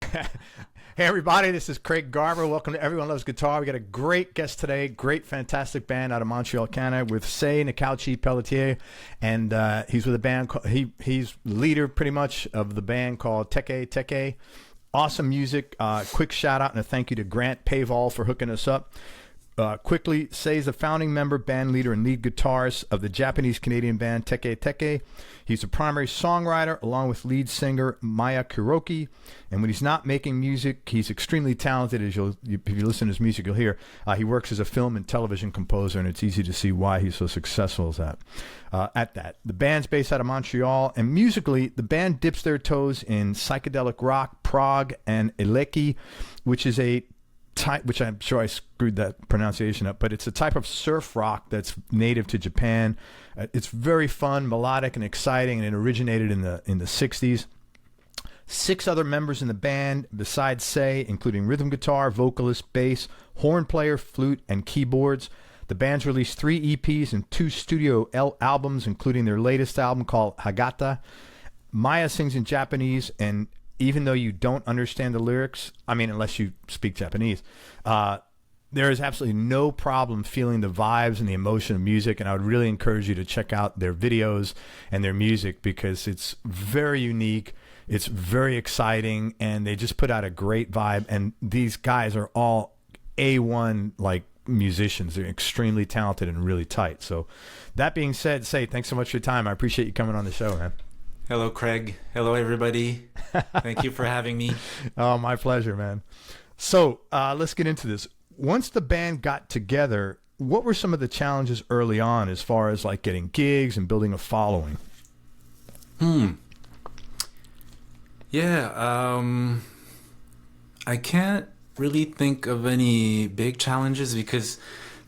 Hey everybody, this is Craig Garver. Welcome to Everyone Loves Guitar. We got a great guest today, great fantastic band out of Montreal, Canada with Sei Nakauchi Pelletier, and he's with a band called, he's the leader pretty much of the band called Teke Teke. Awesome music. Quick shout out and a thank you to Grant Paval for hooking us up. Quickly, Sei is a founding member, band leader, and lead guitarist of the Japanese-Canadian band Teke Teke. He's a primary songwriter along with lead singer Maya Kuroki. And when he's not making music, he's extremely talented. As if you listen to his music, you'll hear he works as a film and television composer, and it's easy to see why he's so successful at that. The band's based out of Montreal, and musically, the band dips their toes in psychedelic rock, prog, and eleki, which is a type, which I'm sure I screwed that pronunciation up, but it's a type of surf rock that's native to Japan. It's very fun, melodic, and exciting, and it originated in the 60s. 6 other members in the band besides Sei, including rhythm guitar, vocalist, bass, horn player, flute, and keyboards. The band's released 3 EPs and 2 studio albums, including their latest album called Hagata. Maya sings in Japanese, and even though you don't understand the lyrics, I mean, unless you speak Japanese, there is absolutely no problem feeling the vibes and the emotion of music. And I would really encourage you to check out their videos and their music because it's very unique. It's very exciting. And they just put out a great vibe. And these guys are all A1 like musicians. They're extremely talented and really tight. So that being said, Sei, thanks so much for your time. I appreciate you coming on the show, man. Hello, Craig. Hello, everybody. Thank you for having me. Oh, my pleasure, man. So let's get into this. Once the band got together, what were some of the challenges early on as far as like getting gigs and building a following? Yeah, I can't really think of any big challenges because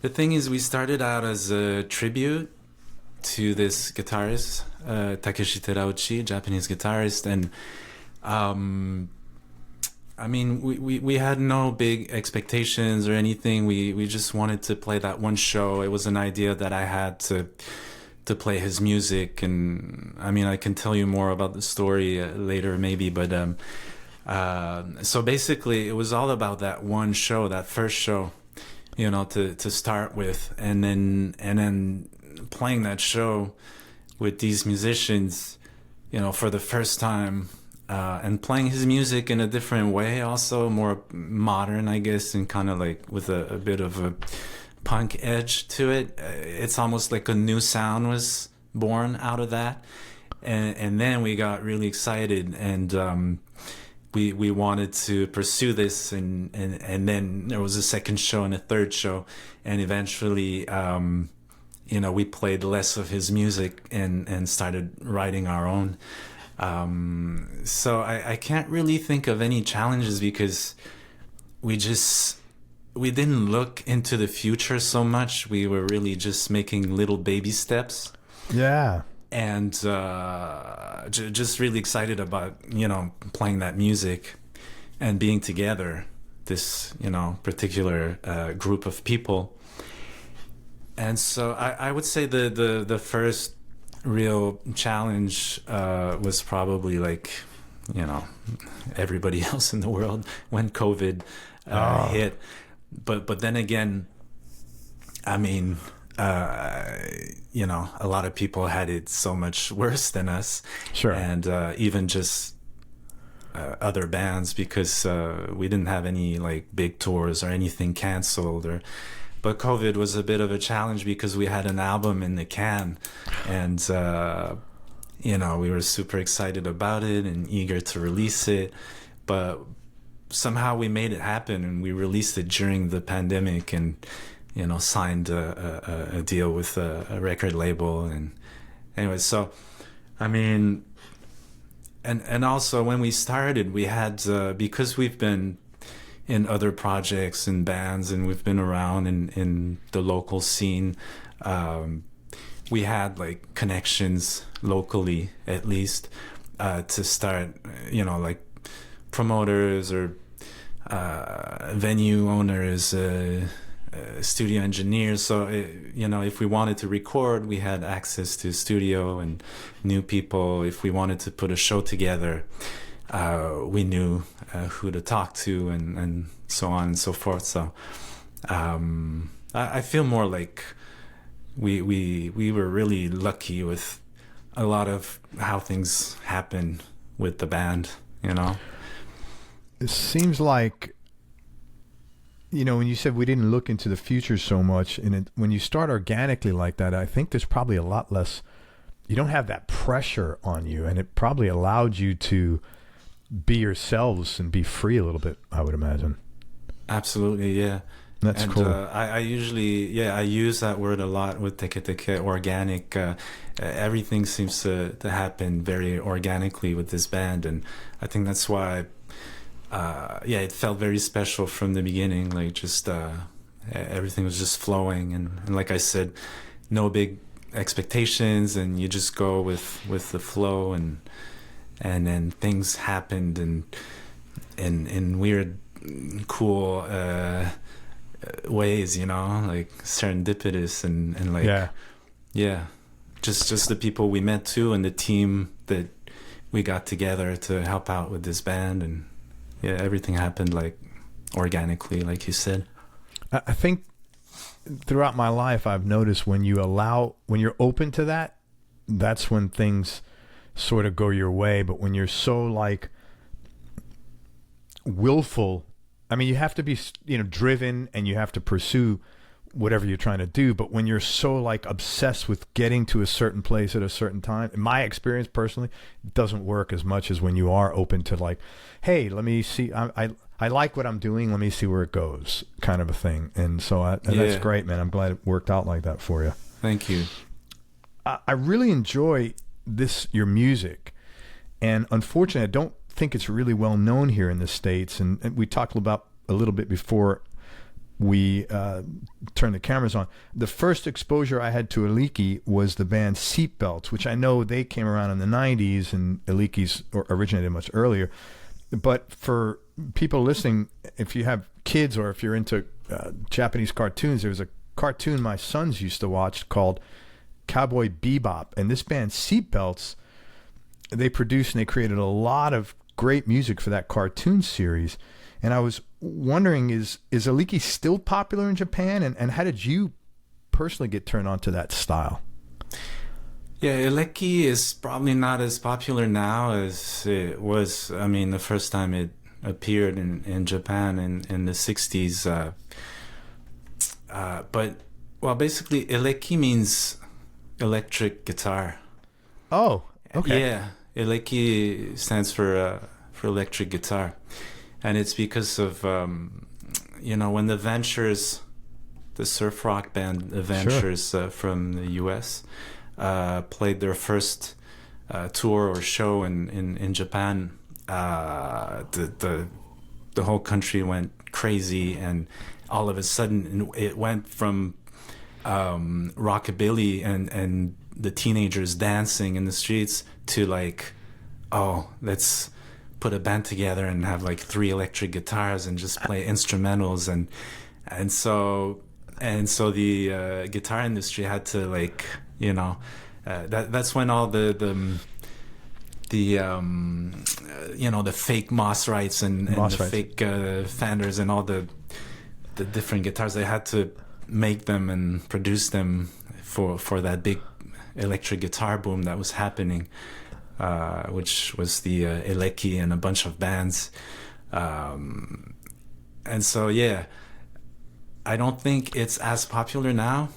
the thing is we started out as a tribute to this guitarist, Takeshi Terauchi, Japanese guitarist, and I mean, we had no big expectations or anything. We just wanted to play that one show. It was an idea that I had to play his music, and I mean, I can tell you more about the story later maybe, but so basically it was all about that one show, that first show, you know, to start with, and then playing that show with these musicians, you know, for the first time. And playing his music in a different way, also more modern, I guess, and kind of like with a bit of a punk edge to it. It's almost like a new sound was born out of that. And then we got really excited, and we wanted to pursue this. And then there was a second show and a third show. And eventually, you know, we played less of his music and started writing our own. So I can't really think of any challenges because we didn't look into the future so much. We were really just making little baby steps. Yeah. And just really excited about, you know, playing that music and being together, this, you know, particular group of people. And so I would say the first real challenge was probably like, you know, everybody else in the world when COVID hit. But then again, I mean, you know, a lot of people had it so much worse than us. Sure. And even just other bands, because we didn't have any like big tours or anything canceled but COVID was a bit of a challenge because we had an album in the can, and you know, we were super excited about it and eager to release it, but somehow we made it happen, and we released it during the pandemic, and you know, signed a deal with a record label. And anyway, so I mean, and also when we started, we had because we've been in other projects and bands, and we've been around in the local scene. We had like connections locally, at least, to start, you know, like promoters or venue owners, studio engineers. So, you know, if we wanted to record, we had access to studio and new people. If we wanted to put a show together, we knew who to talk to, and so on and so forth. So I feel more like we were really lucky with a lot of how things happen with the band, you know. It seems like, you know, when you said we didn't look into the future so much, and when you start organically like that, I think there's probably a lot less, you don't have that pressure on you, and it probably allowed you to be yourselves and be free a little bit, I would imagine. Absolutely, yeah. That's and cool. I usually, I use that word a lot with Teke Teke, organic. Everything seems to happen very organically with this band, and I think that's why, it felt very special from the beginning. Like, just everything was just flowing, and like I said, no big expectations, and you just go with the flow, and then things happened, and in weird, cool ways, you know, like serendipitous, and like just the people we met too, and the team that we got together to help out with this band, and everything happened like organically, like you said. I think throughout my life, I've noticed when you're open to that, that's when things sort of go your way. But when you're so like willful, I mean, you have to be, you know, driven, and you have to pursue whatever you're trying to do. But when you're so like obsessed with getting to a certain place at a certain time, in my experience personally, it doesn't work as much as when you are open to like, hey, let me see, I like what I'm doing, let me see where it goes, kind of a thing. And so that's great, man. I'm glad it worked out like that for you. Thank you. I really enjoy your music, and unfortunately, I don't think it's really well known here in the States. And we talked about a little bit before we turned the cameras on. The first exposure I had to Aliki was the band Seatbelts, which I know they came around in the 90s, and Aliki's originated much earlier. But for people listening, if you have kids or if you're into Japanese cartoons, there was a cartoon my sons used to watch called Cowboy Bebop, and this band Seatbelts, they produced and they created a lot of great music for that cartoon series. And I was wondering, is Aliki still popular in Japan, and how did you personally get turned on to that style? Yeah, Eleki is probably not as popular now as it was. I mean, the first time it appeared in Japan in the 60s. But, well, basically, Eleki means electric guitar. Oh, okay. Yeah, Eleki stands for electric guitar. And it's because of, when the Ventures, the surf rock band, the Ventures from the U.S., played their first tour or show in Japan, the whole country went crazy, and all of a sudden it went from rockabilly and the teenagers dancing in the streets to like, oh, let's put a band together and have like 3 electric guitars and just play instrumentals, and so the guitar industry had to like, that's when all the fake Moss Rights and the fake Fenders and all the different guitars, they had to make them and produce them for that big electric guitar boom that was happening, which was the Eleki and a bunch of bands, and so I don't think it's as popular now.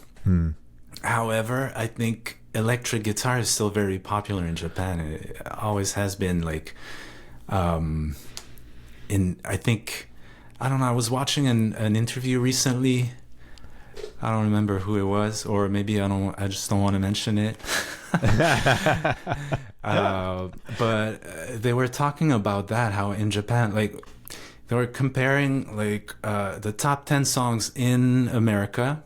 However, I think electric guitar is still very popular in Japan. It always has been. Like, I was watching an interview recently. I don't remember who it was, or maybe I just don't want to mention it. But they were talking about that, how in Japan, like, they were comparing like the top 10 songs in America.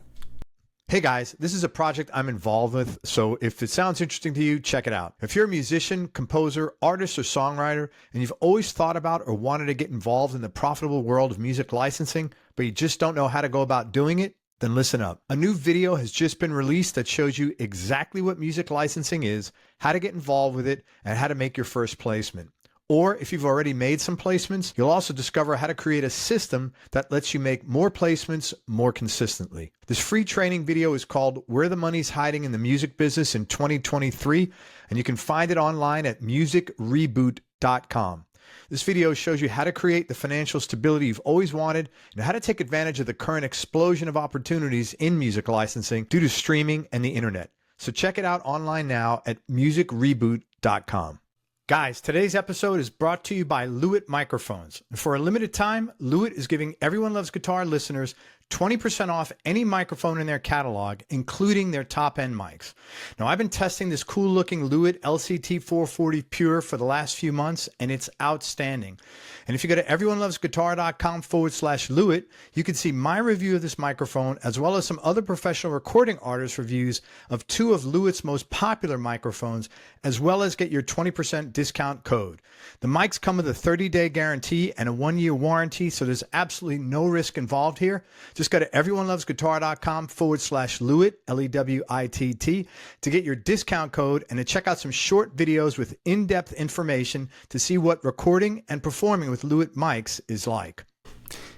Hey guys, this is a project I'm involved with, so if it sounds interesting to you, check it out. If you're a musician, composer, artist, or songwriter, and you've always thought about or wanted to get involved in the profitable world of music licensing, but you just don't know how to go about doing it, then listen up. A new video has just been released that shows you exactly what music licensing is, how to get involved with it, and how to make your first placement. Or if you've already made some placements, you'll also discover how to create a system that lets you make more placements more consistently. This free training video is called Where the Money's Hiding in the Music Business in 2023, and you can find it online at musicreboot.com. This video shows you how to create the financial stability you've always wanted and how to take advantage of the current explosion of opportunities in music licensing due to streaming and the internet. So check it out online now at musicreboot.com. Guys, today's episode is brought to you by Lewitt Microphones. For a limited time, Lewitt is giving Everyone Loves Guitar listeners 20% off any microphone in their catalog, including their top-end mics. Now, I've been testing this cool-looking Lewitt LCT 440 Pure for the last few months, and it's outstanding. And if you go to everyonelovesguitar.com/Lewitt, you can see my review of this microphone, as well as some other professional recording artists' reviews of two of Lewitt's most popular microphones, as well as get your 20% discount code. The mics come with a 30-day guarantee and a 1-year warranty, so there's absolutely no risk involved here. Just go to everyonelovesguitar.com/Lewitt, Lewitt, to get your discount code and to check out some short videos with in-depth information to see what recording and performing with Lewitt mics is like.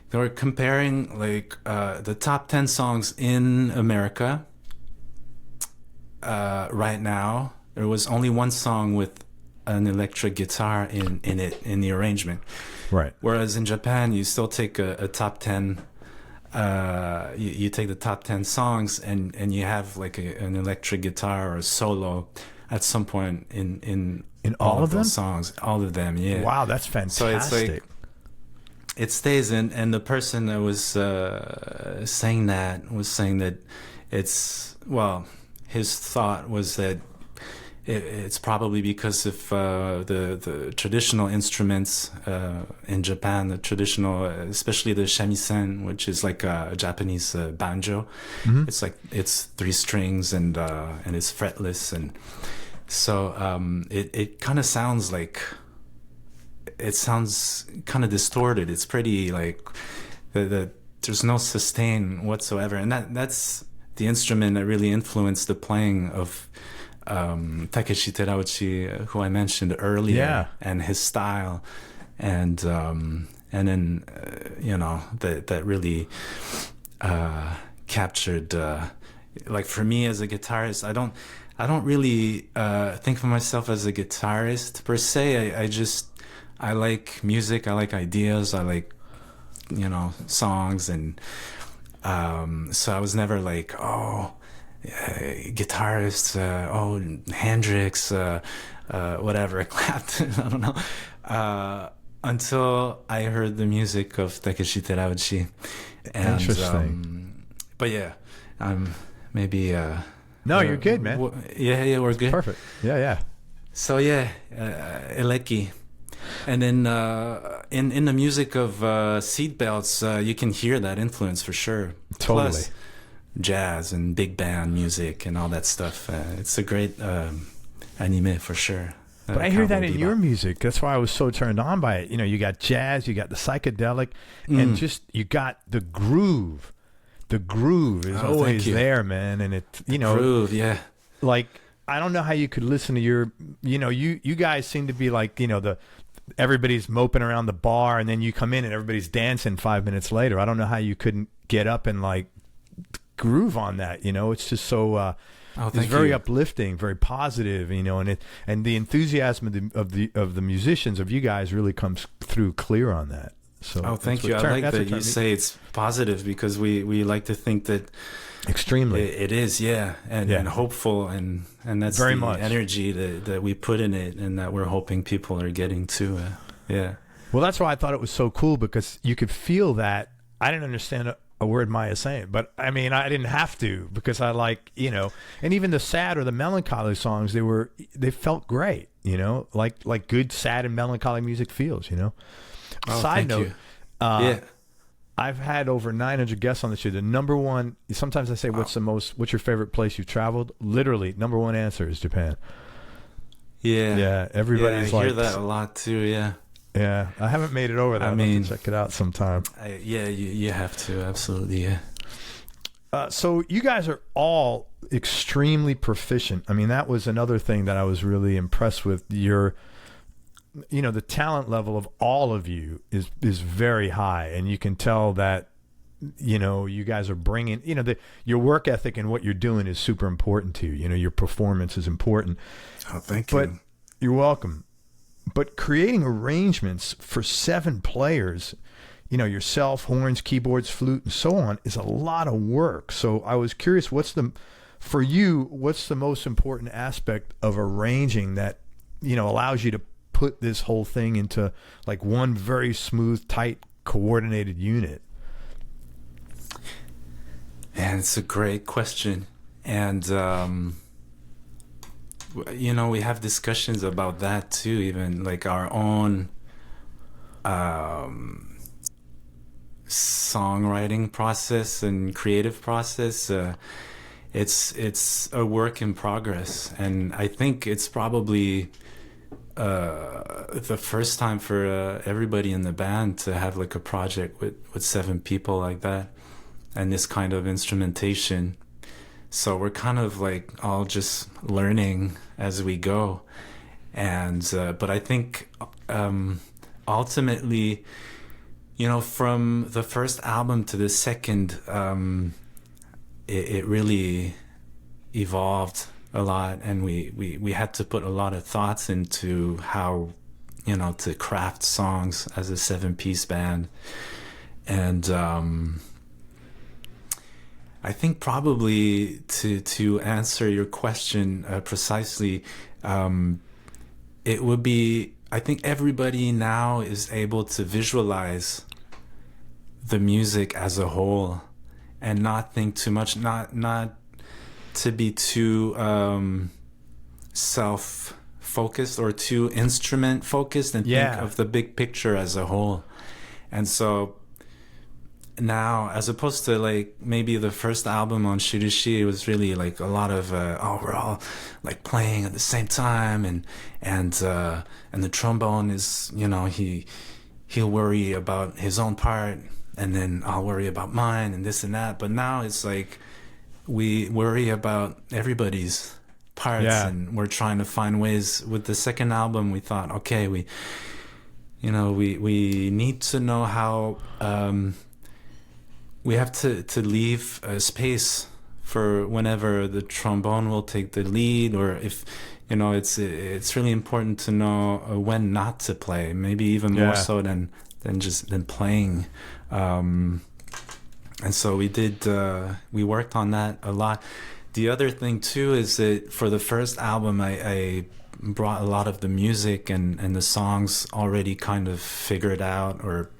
They were comparing the top 10 songs in America. Right now, there was only one song with an electric guitar in the arrangement. Right. Whereas in Japan, you still take a top 10. You take the top 10 songs and you have like an electric guitar or a solo at some point in all of them? those songs. All of them, yeah. Wow, that's fantastic. So it's like it stays in, and the person that was saying that it's, well, his thought was that it's probably because of the traditional instruments in Japan, the traditional, especially the shamisen, which is like a Japanese banjo. Mm-hmm. It's 3 strings and it's fretless, and so it kind of sounds like, it sounds kind of distorted. It's pretty like there's no sustain whatsoever, and that's the instrument that really influenced the playing of Takeshi Terauchi, who I mentioned earlier, and his style, and then that really captured. Like for me as a guitarist, I don't really think of myself as a guitarist per se. I like music, I like ideas, I like songs, and so I was never like, guitarist, Hendrix, whatever, Clapton, I don't know, until I heard the music of Takeshi Terauchi. And, interesting. But yeah, maybe. No, you're good, man. Yeah, we're good. Perfect. Yeah. So yeah, Eleki. And then in the music of Seatbelts, you can hear that influence for sure. Totally. Plus, jazz and big band music and all that stuff. It's a great anime for sure. But I hear that in your music. That's why I was so turned on by it. You got jazz, you got the psychedelic, and just you got the groove. The groove is always there, man. And it, groove, yeah. Like, I don't know how you could listen to your, you guys seem to be like, everybody's moping around the bar, and then you come in and everybody's dancing 5 minutes later. I don't know how you couldn't get up and like groove on that. It's just so it's very uplifting, very positive, and the enthusiasm of the musicians, of you guys, really comes through clear on that. So thank you. I like that you say it's positive, because we like to think that extremely it is, and hopeful, and that's very the much energy that we put in it, and that we're hoping people are getting to. Well, that's why I thought it was so cool, because you could feel that. I didn't understand a word Maya's saying, but I mean, I didn't have to, because I like, and even the sad or the melancholy songs, they felt great, like good sad and melancholy music feels, Side note, I've had over 900 guests on the show. The number one, sometimes I say, what's your favorite place you've traveled? Literally, number one answer is Japan. Yeah. Everybody's I hear that a lot too. Yeah. I haven't made it over there. I mean, check it out sometime. You have to, absolutely. Yeah. So you guys are all extremely proficient. I mean, that was another thing that I was really impressed with. the talent level of all of you is very high, and you can tell that you guys are bringing your work ethic and what you're doing is super important to you. Your performance is important. Oh, thank But you. you're welcome. But creating arrangements for 7 players, yourself, horns, keyboards, flute, and so on, is a lot of work. So I was curious, what's the most important aspect of arranging that allows you to put this whole thing into like one very smooth, tight, coordinated unit? And it's a great question. And, we have discussions about that too, even like our own songwriting process and creative process. It's a work in progress. And I think it's probably the first time for everybody in the band to have like a project with 7 people like that and this kind of instrumentation. So we're kind of like all just learning as we go. And but I think ultimately, from the first album to the second, it really evolved a lot, and we had to put a lot of thoughts into how to craft songs as a 7-piece band. And I think probably to answer your question precisely, it would be, I think everybody now is able to visualize the music as a whole and not think too much, not to be too self-focused or too instrument-focused, and think of the big picture as a whole. And so now, as opposed to like maybe the first album on Shirushi, it was really like a lot of we're all like playing at the same time, and the trombone is he'll worry about his own part, and then I'll worry about mine, and this and that. But now it's like we worry about everybody's parts, and we're trying to find ways. With the second album, we thought, okay, we need to know how. We have to leave a space for whenever the trombone will take the lead, or if it's really important to know when not to play, maybe even more so than playing. And so we worked on that a lot. The other thing too is that for the first album, I brought a lot of the music and the songs already kind of figured out or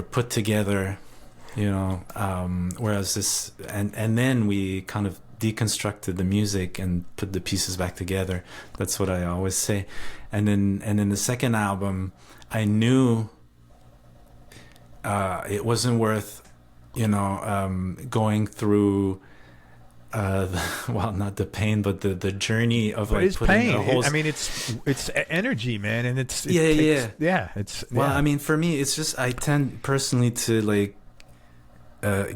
put together. Whereas this, and then we kind of deconstructed the music and put the pieces back together. That's what I always say. And then the second album, I knew it wasn't worth going through not the pain, but the journey of like putting pain. a whole. It's energy, man, and it's I mean, for me, it's just I tend personally to like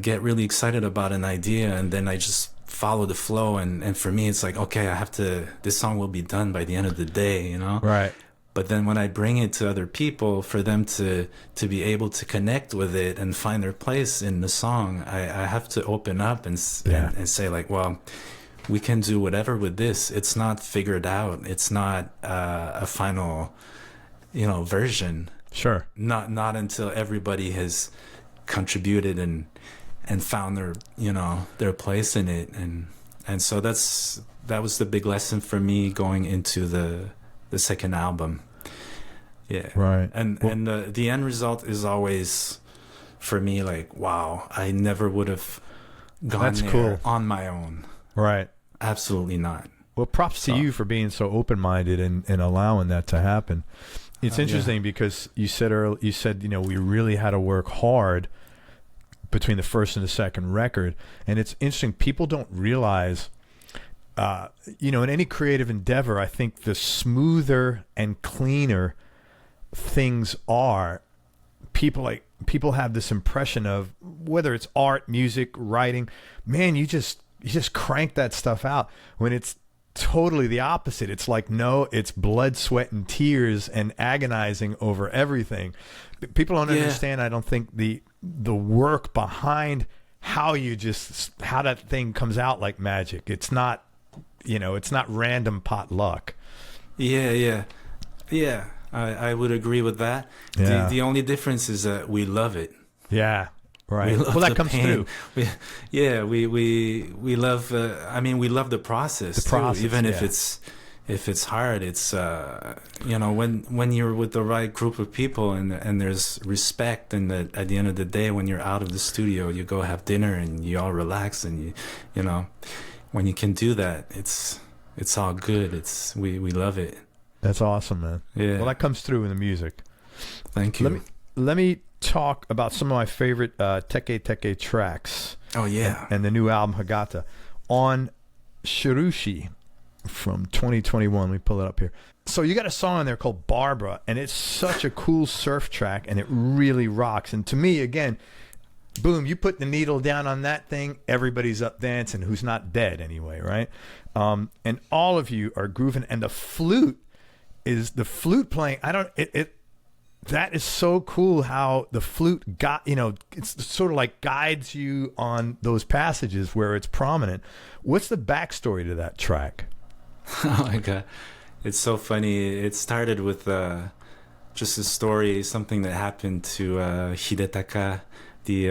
get really excited about an idea, and then I just follow the flow, and for me it's like, okay, this song will be done by the end of the day, right? But then when I bring it to other people for them to be able to connect with it and find their place in the song, I have to open up and say like, well, we can do whatever with this. It's not figured out. It's not a final version. Sure. Not until everybody has contributed and found their place in it, and so that was the big lesson for me going into the second album. Right. And the end result is always for me like, wow, I never would have gone there on my own. Right. Absolutely not. Well, props to you for being so open-minded and allowing that to happen. It's interesting because you said we really had to work hard between the first and the second record, and it's interesting. People don't realize, in any creative endeavor, I think the smoother and cleaner things are, people have this impression of, whether it's art, music, writing, man, you just crank that stuff out when it's totally the opposite. It's like, no, it's blood, sweat, and tears and agonizing over everything. People don't understand, I don't think, the work behind how that thing comes out like magic. It's not, it's not random pot luck. Yeah. I would agree with that. Yeah. The only difference is that we love it. Yeah. Right. Well, that comes pain. through. We love. We love the process. Too, even if it's hard. It's when you're with the right group of people and there's respect, and at the end of the day, when you're out of the studio, you go have dinner and you all relax, and when you can do that, it's all good. We love it. That's awesome, man. Yeah. Well, that comes through in the music. Thank you. Let me talk about some of my favorite Teke Teke tracks. Oh yeah. And the new album Hagata on Shirushi from 2021. Let me pull it up here. So you got a song on there called Barbara, and it's such a cool surf track, and it really rocks. And to me, again, boom, you put the needle down on that thing, everybody's up dancing, who's not dead anyway, right? And all of you are grooving, and the flute playing. That is so cool how the flute it's sort of like guides you on those passages where it's prominent. What's the backstory to that track? Oh my God. It's so funny. It started with just a story, something that happened to Hidetaka, the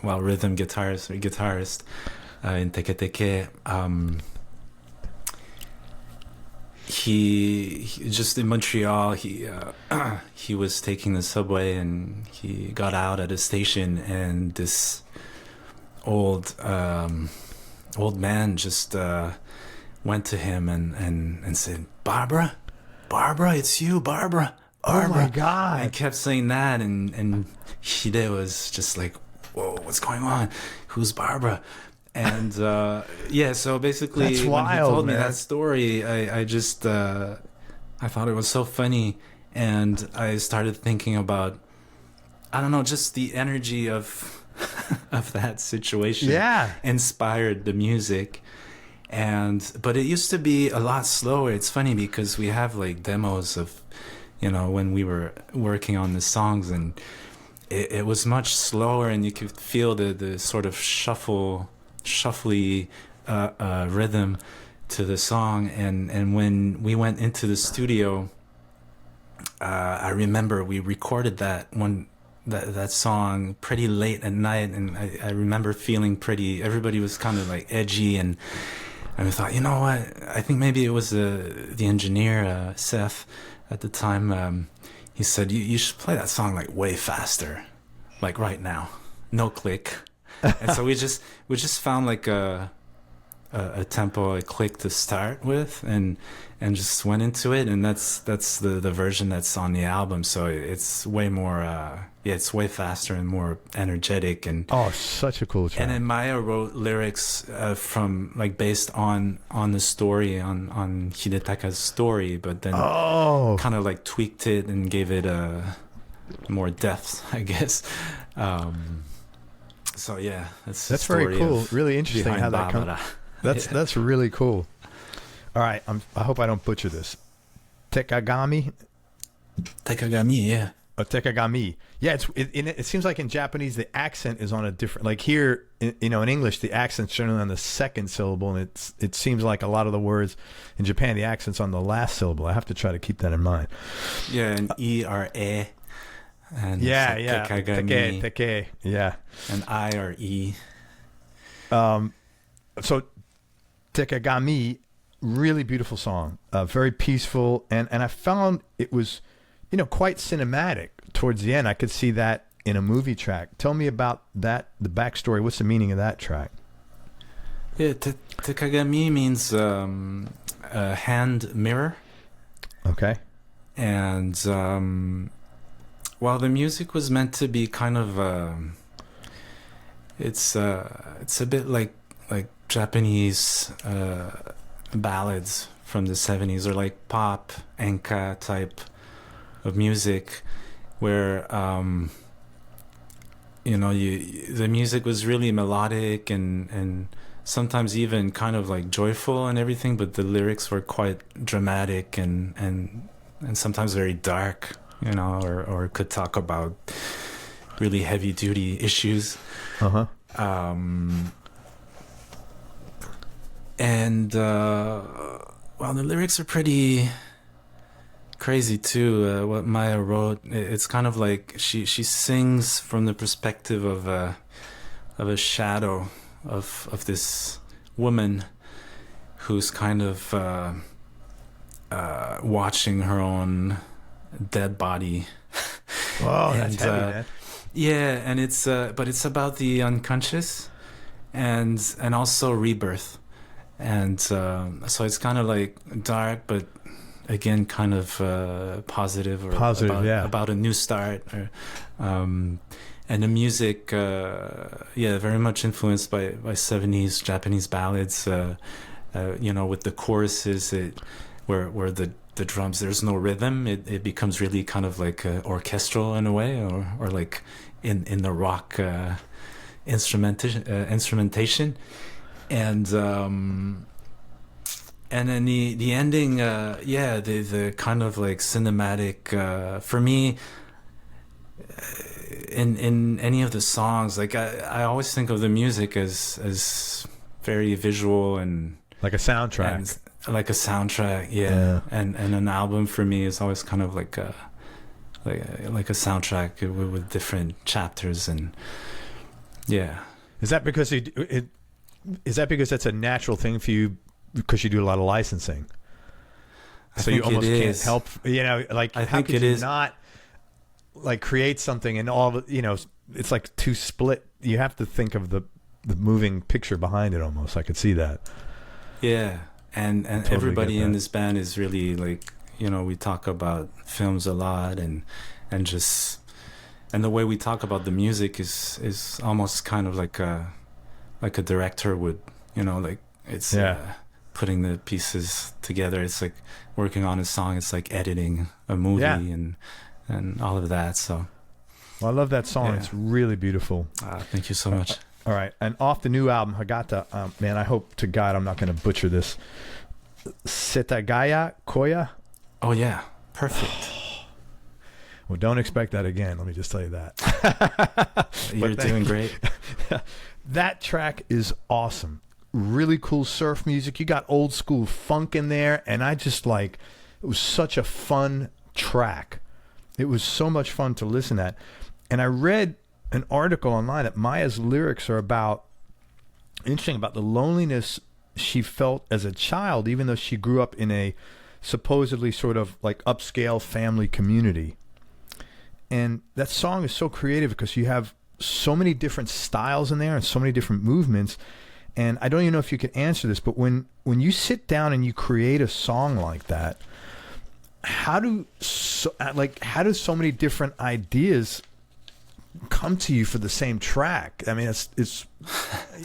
rhythm guitarist in Teke Teke. He just in Montreal. He was taking the subway and he got out at a station, and this old man just went to him and said, Barbara, it's you, Barbara. Oh my God! And kept saying that, and Hide was just like, whoa, what's going on? Who's Barbara? And so basically, that's when wild, he told man. me that story, I just I thought it was so funny, and I started thinking about, I don't know, just the energy of that situation. Yeah, inspired the music. But it used to be a lot slower. It's funny because we have like demos of, when we were working on the songs, and it was much slower, and you could feel the sort of shuffly rhythm to the song. And when we went into the studio, I remember we recorded that song pretty late at night, and I remember feeling everybody was kind of like edgy, and we thought, you know what, I think maybe it was the engineer, Seth, at the time. He said, you should play that song like way faster, like right now, no click. And so we just found like a tempo, a click to start with, and just went into it, and that's the version that's on the album. So it's way more it's way faster and more energetic. And such a cool track. And then Maya wrote lyrics from like based on the story, on Hidetaka's story, but then kind of like tweaked it and gave it more depth, I guess. So yeah, that's very cool. Really interesting how that comes. That's really cool. All right, I hope I don't butcher this. Tekagami, yeah. Tekagami. Yeah, it seems like in Japanese the accent is on a different. Like here, in English, the accent's generally on the second syllable, and it seems like a lot of the words in Japan the accent's on the last syllable. I have to try to keep that in mind. Yeah, and E-R-A. And yeah. Teke, yeah. And I or E. So Tekagami, really beautiful song, very peaceful, and I found it was, quite cinematic towards the end. I could see that in a movie track. Tell me about that, the backstory. What's the meaning of that track? Yeah, Tekagami means a hand mirror. Okay. And while the music was meant to be kind of it's a bit like Japanese ballads from the 70s, or like pop enka type of music, where the music was really melodic and sometimes even kind of like joyful and everything, but the lyrics were quite dramatic and sometimes very dark, you know, or could talk about really heavy duty issues. Uh-huh. Well, the lyrics are pretty crazy too. What Maya wrote, it's kind of like she sings from the perspective of a shadow of this woman who's kind of watching her own dead body. Oh, that's heavy, man. Yeah, and it's but it's about the unconscious and also rebirth. And so it's kind of like dark, but again, kind of positive, or about a new start. Or, and the music, very much influenced by 70s Japanese ballads. You know, with the choruses, where the drums, there's no rhythm. It becomes really kind of like orchestral in a way, or like in the rock instrumentation. And then the ending, the kind of like cinematic, for me, in any of the songs, like I always think of the music as very visual and like a soundtrack. Like a soundtrack, yeah. And an album for me is always kind of like a soundtrack with different chapters, and yeah. Is that because is that because that's a natural thing for you, because you do a lot of licensing? So you almost can't help, you know, like I how think could it you is. not like create something and all the, you know, it's like two split. You have to think of the moving picture behind it almost. I could see that. Yeah. And Totally everybody get that. in this band is really like, you know, we talk about films a lot and the way we talk about the music is almost kind of like a director would, you know, like it's putting the pieces together. It's like working on a song. It's like editing a movie and all of that. So, well, I love that song. Yeah. It's really beautiful. Thank you so much. All right, and off the new album, Hagata, man, I hope to God I'm not going to butcher this. Setagaya Koya? Oh, yeah. Perfect. Well, don't expect that again. Let me just tell you that. You're doing great. That track is awesome. Really cool surf music. You got old school funk in there, and I just like, it was such a fun track. It was so much fun to listen at. And I read an article online that Maya's lyrics are about the loneliness she felt as a child, even though she grew up in a supposedly sort of like upscale family community. And that song is so creative because you have so many different styles in there and so many different movements. And I don't even know if you can answer this, but when you sit down and you create a song like that, how do so many different ideas come to you for the same track? I mean, it's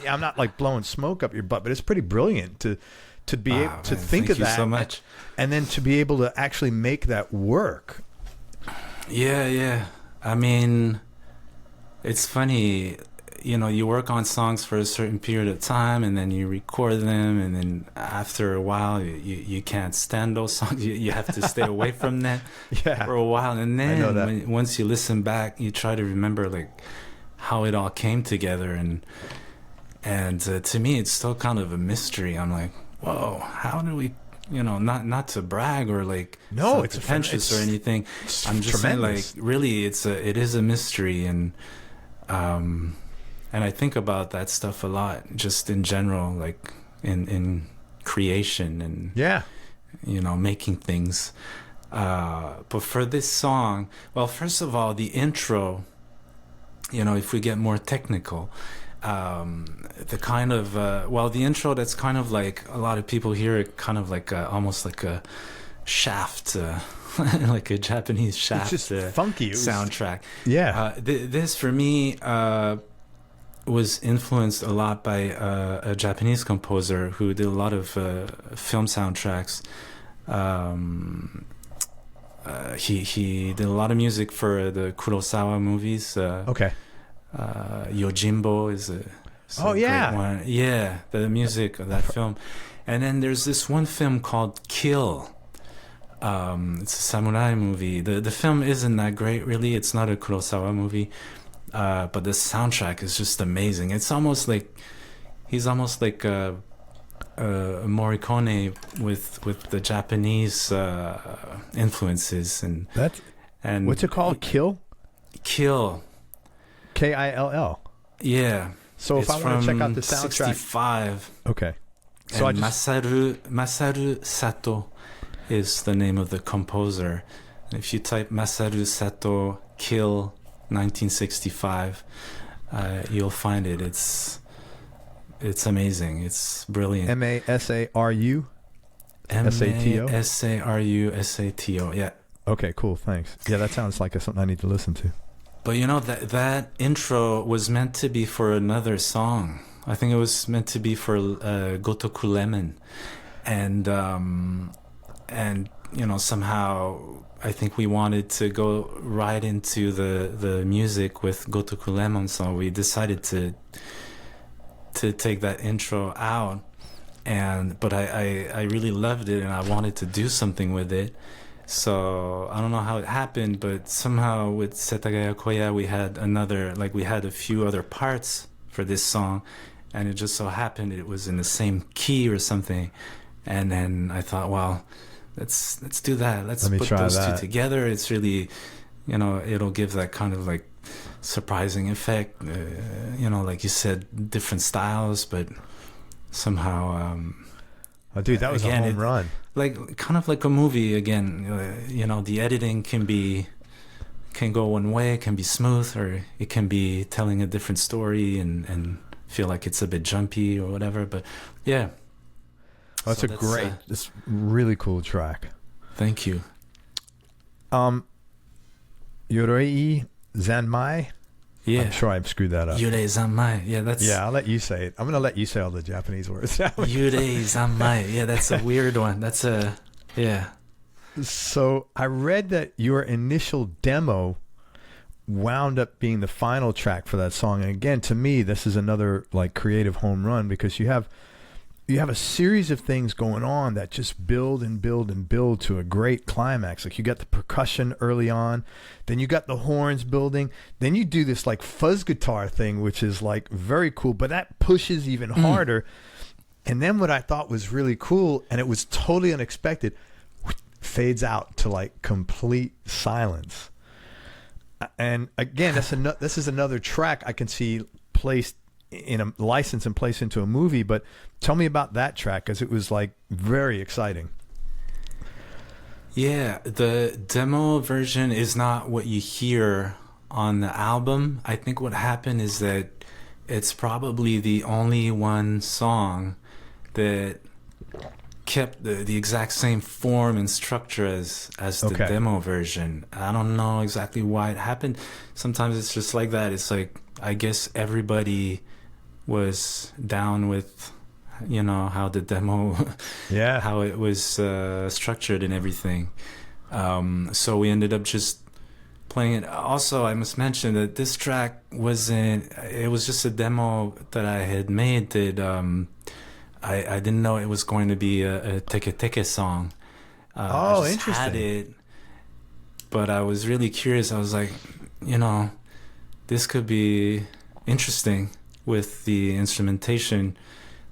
I'm not like blowing smoke up your butt, but it's pretty brilliant to be able to think of that. Thank you so much. And then to be able to actually make that work. Yeah. I mean, it's funny, you know, you work on songs for a certain period of time and then you record them, and then after a while you can't stand those songs. You have to stay away from that for a while, and then once you listen back, you try to remember like how it all came together, and to me it's still kind of a mystery. I'm like, whoa, how do we, you know, not to brag or like it's pretentious or anything. I'm just saying, like, really it is a mystery, and I think about that stuff a lot, just in general, like in creation and you know, making things. But for this song, well, first of all, the intro, you know, if we get more technical, the kind of the intro, that's kind of like, a lot of people hear it kind of like almost like a shaft, like a Japanese shaft. It's just funky soundtrack. This for me was influenced a lot by a Japanese composer who did a lot of film soundtracks. He did a lot of music for the Kurosawa movies. Yojimbo is Oh, yeah. One. Yeah, the music of that film. And then there's this one film called Kill. It's a samurai movie. The film isn't that great, really. It's not a Kurosawa movie. But the soundtrack is just amazing. It's almost like he's almost like a Morricone with the Japanese influences and what's it called? Kill? Kill. Kill. Yeah. So if I want to check out the soundtrack, 65. okay. So and Masaru Sato is the name of the composer. And if you type Masaru Sato Kill 1965, you'll find it. It's amazing. It's brilliant. Masaru Sato. Saru. Yeah. Okay, cool. Thanks. Yeah, that sounds like something I need to listen to. But you know that intro was meant to be for another song. I think it was meant to be for Gotoku Lemon, and you know, somehow I think we wanted to go right into the music with Gotoku Lemon, so we decided to take that intro out. But I really loved it, and I wanted to do something with it. So I don't know how it happened, but somehow with Setagaya Koya we had a few other parts for this song, and it just so happened it was in the same key or something. And then I thought, well, let's do that. Let's put those two together. It's really, you know, it'll give that kind of like surprising effect. You know, like you said, different styles, but somehow. Oh, dude, that was a home run. Like kind of like a movie again. You know, the editing can go one way. It can be smooth, or it can be telling a different story and feel like it's a bit jumpy or whatever. But yeah. Oh, that's it's a really cool track. Thank you. Yorei Zanmai. Yeah. I'm sure I've screwed that up. Yurei Zanmai. Yeah, that's... Yeah, I'll let you say it. I'm going to let you say all the Japanese words. Yurei Zanmai. Yeah, that's a weird one. That's a... Yeah. So I read that your initial demo wound up being the final track for that song. And again, to me, this is another like creative home run, because you have a series of things going on that just build and build and build to a great climax. Like you got the percussion early on, then you got the horns building, then you do this like fuzz guitar thing, which is like very cool, but that pushes even harder. And then what I thought was really cool, and it was totally unexpected, fades out to like complete silence. And again, this is another track I can see placed in a license and placed into a movie. But tell me about that track, because it was like very exciting. Yeah, the demo version is not what you hear on the album. I think what happened is that it's probably the only one song that kept the exact same form and structure as the demo version. I don't know exactly why it happened. Sometimes it's just like that. It's like, I guess everybody was down with, you know, how the demo, how it was structured and everything. So we ended up just playing it. Also, I must mention that this track it was just a demo that I had made that I didn't know it was going to be a Teke Teke song. I just interesting. had it, but I was really curious. I was like, you know, this could be interesting with the instrumentation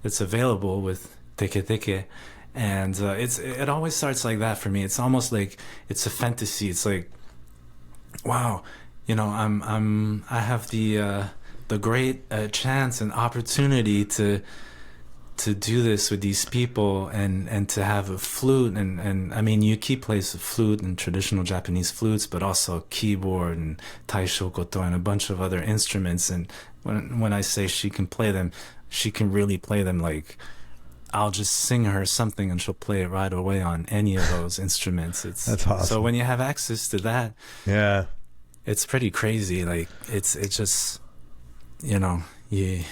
that's available with Teke Teke. And it always starts like that for me. It's almost like it's a fantasy. It's like, wow, you know, I have the great chance and opportunity to do this with these people and to have a flute and I mean, Yuki plays the flute and traditional Japanese flutes, but also keyboard and taishokoto and a bunch of other instruments. And when I say she can play them, she can really play them. Like, I'll just sing her something and she'll play it right away on any of those instruments. That's awesome. So when you have access to that, it's pretty crazy. Like it's just, you know, you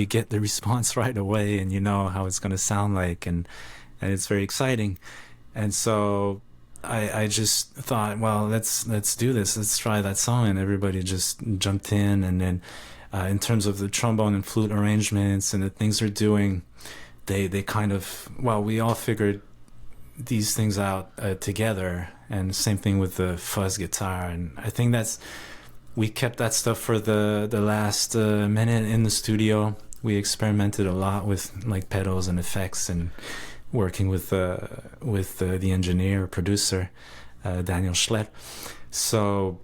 get the response right away, and you know how it's going to sound like, and it's very exciting. And so I just thought, well, let's do this. Let's try that song, and everybody just jumped in. And then in terms of the trombone and flute arrangements and the things they're doing, they kind of, well, we all figured these things out together, and same thing with the fuzz guitar. And I think we kept that stuff for the last minute in the studio. We experimented a lot with like pedals and effects, and working with the engineer producer Daniel Schlepp. So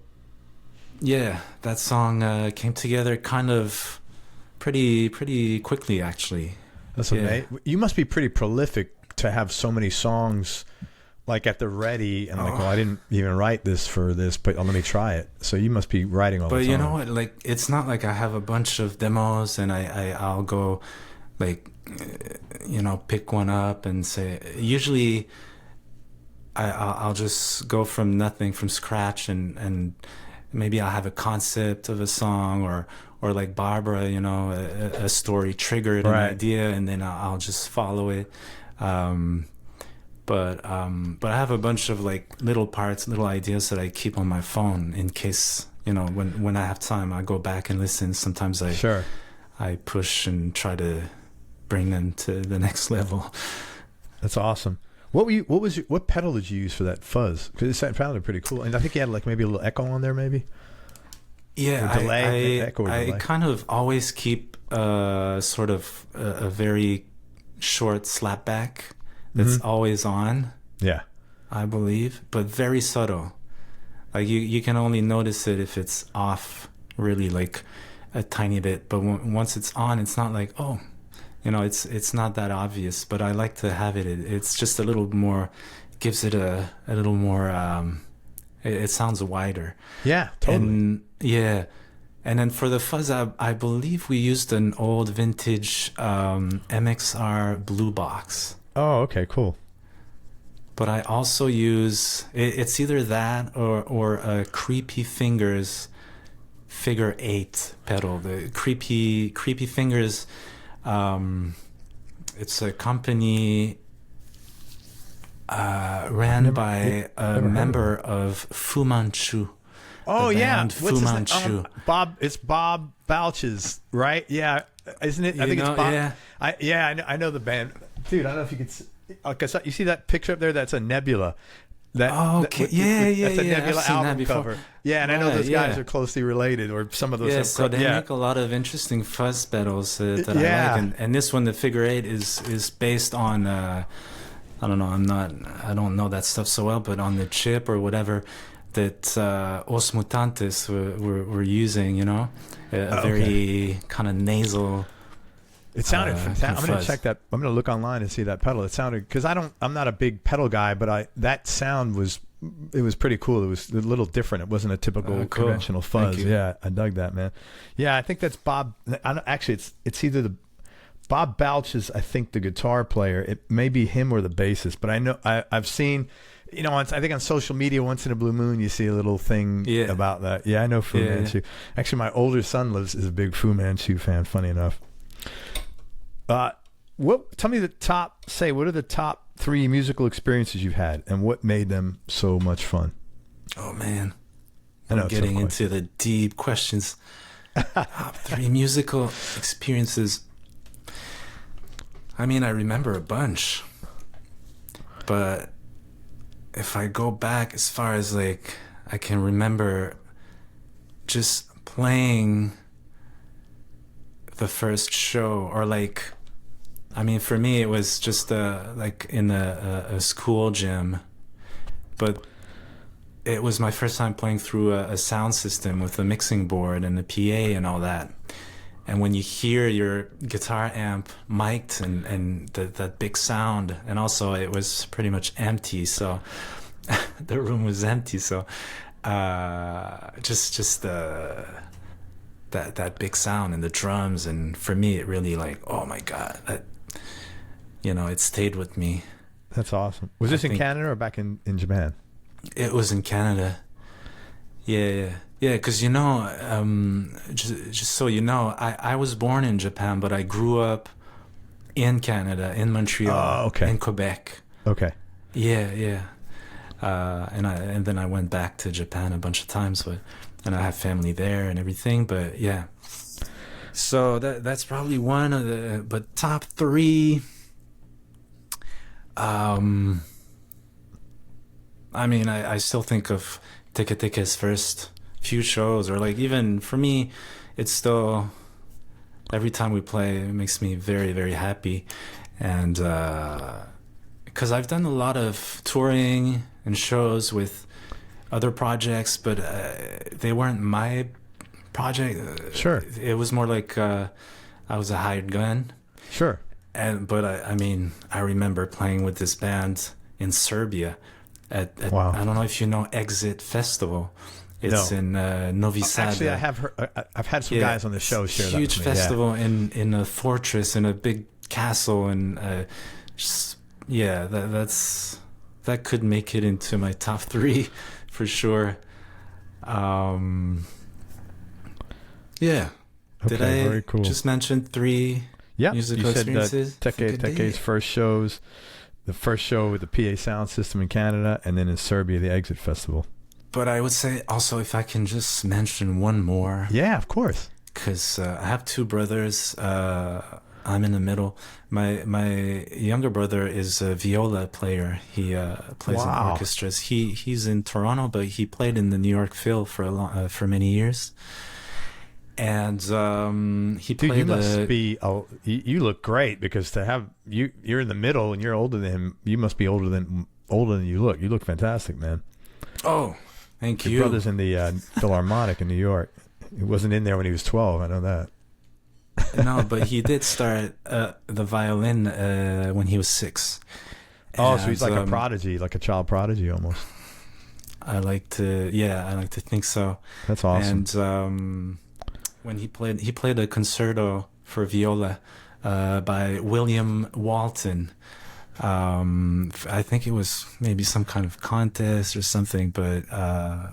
yeah, that song came together kind of pretty quickly, actually. That's amazing. You must be pretty prolific to have so many songs like at the ready, and like, well, I didn't even write this for this, but let me try it. So you must be writing all the time. But you know what? Like, it's not like I have a bunch of demos and I'll go like, pick one up and say. Usually, I'll just go from nothing, from scratch, and maybe I'll have a concept of a song, or like Barbara, a story triggered an idea, and then I'll just follow it. But I have a bunch of like little parts, little ideas that I keep on my phone in case, when I have time, I go back and listen. Sometimes I push and try to bring them to the next level. That's awesome. What pedal did you use for that fuzz? Because it sounded pretty cool, and I think you had like maybe a little echo on there, maybe. Yeah, I kind of always keep sort of a very short slapback that's always on. Yeah, I believe, but very subtle. Like you can only notice it if it's off, really, like a tiny bit. But once it's on, it's not like, oh, it's not that obvious. But I like to have it. It's just a little more, gives it a little more. It sounds wider. Yeah, totally. And then for the fuzz, I believe we used an old vintage MXR blue box. Oh, okay, cool. But I also use, it's either that or a Creepy Fingers Figure 8 pedal. The Creepy Fingers, it's a company ran by a member of Fu Manchu. Oh yeah, Fu Manchu. Bob. It's Bob Balch's, right? Yeah, isn't it? I think it's Bob. Yeah. I know the band, dude. I don't know if you could. Okay, you see that picture up there? That's a Nebula. Okay. That's a Nebula album cover. Yeah, and I know those guys are closely related, or some of those. Yeah, so they make a lot of interesting fuzz pedals that I like, and this one, the Figure 8, is based on. I don't know. I don't know that stuff so well, but on the chip or whatever that Os Mutantes were using, a very kind of nasal. It sounded fantastic. I'm going to check that. I'm going to look online and see that pedal. It sounded, because I'm not a big pedal guy, but that sound was pretty cool. It was a little different. It wasn't a typical conventional fuzz. Yeah, I dug that, man. Yeah, I think that's Bob. Actually, it's either the Bob Balch is, I think, the guitar player. It may be him or the bassist, but I know I've seen. I think on social media, once in a blue moon, you see a little thing about that. Yeah, I know Fu Manchu. Actually, my older son is a big Fu Manchu fan, funny enough. Tell me what are the top 3 musical experiences you've had, and what made them so much fun? Oh, man. I'm getting into the deep questions. Top 3 musical experiences. I mean, I remember a bunch, but if I go back as far as like I can remember just playing the first show, or like, I mean, for me it was just like in a school gym, but it was my first time playing through a sound system with a mixing board and a PA and all that. And when you hear your guitar amp mic'd and that big sound, and also it was pretty much empty, so the room was empty, so just that big sound and the drums, and for me it really, like, oh my God, it stayed with me. That's awesome. Was this in Canada or back in Japan? It was in Canada. Yeah, because just so you know, I was born in Japan, but I grew up in Canada, in Montreal, in Quebec. Okay. Yeah. And then I went back to Japan a bunch of times, and I have family there and everything. But yeah. So that's probably one of the. But top three. I mean, I still think of Teke Teke's first few shows, or like even for me, it's still every time we play, it makes me very, very happy, and because I've done a lot of touring and shows with other projects, but they weren't my project. Sure. It was more like I was a hired gun. Sure. But I mean, I remember playing with this band in Serbia at Wow. I don't know if you know Exit Festival. It's in Novi Sad. Actually, I've had some guys on the show share that huge with me. festival in a fortress in a big castle, and that could make it into my top three for sure. Yeah. Did I very cool. just mention three? Yeah, musical you said experiences? Teke's first shows, the first show with the PA sound system in Canada, and then in Serbia, the Exit Festival. But I would say also, if I can just mention one more. Yeah, of course. Because I have two brothers. I'm in the middle. My younger brother is a viola player. He plays in orchestras. He's in Toronto, but he played in the New York Phil for many years. And he played. You must be. You look great, because to have you're in the middle and you're older than him. You must be older than you look. You look fantastic, man. Oh, thank you. Your brother's in the Philharmonic in New York. He wasn't in there when he was 12. I know that. No, but he did start the violin when he was 6. Oh, so he's like a prodigy, like a child prodigy almost. I like to think so. That's awesome. And when he played a concerto for viola by William Walton. I think it was maybe some kind of contest or something, but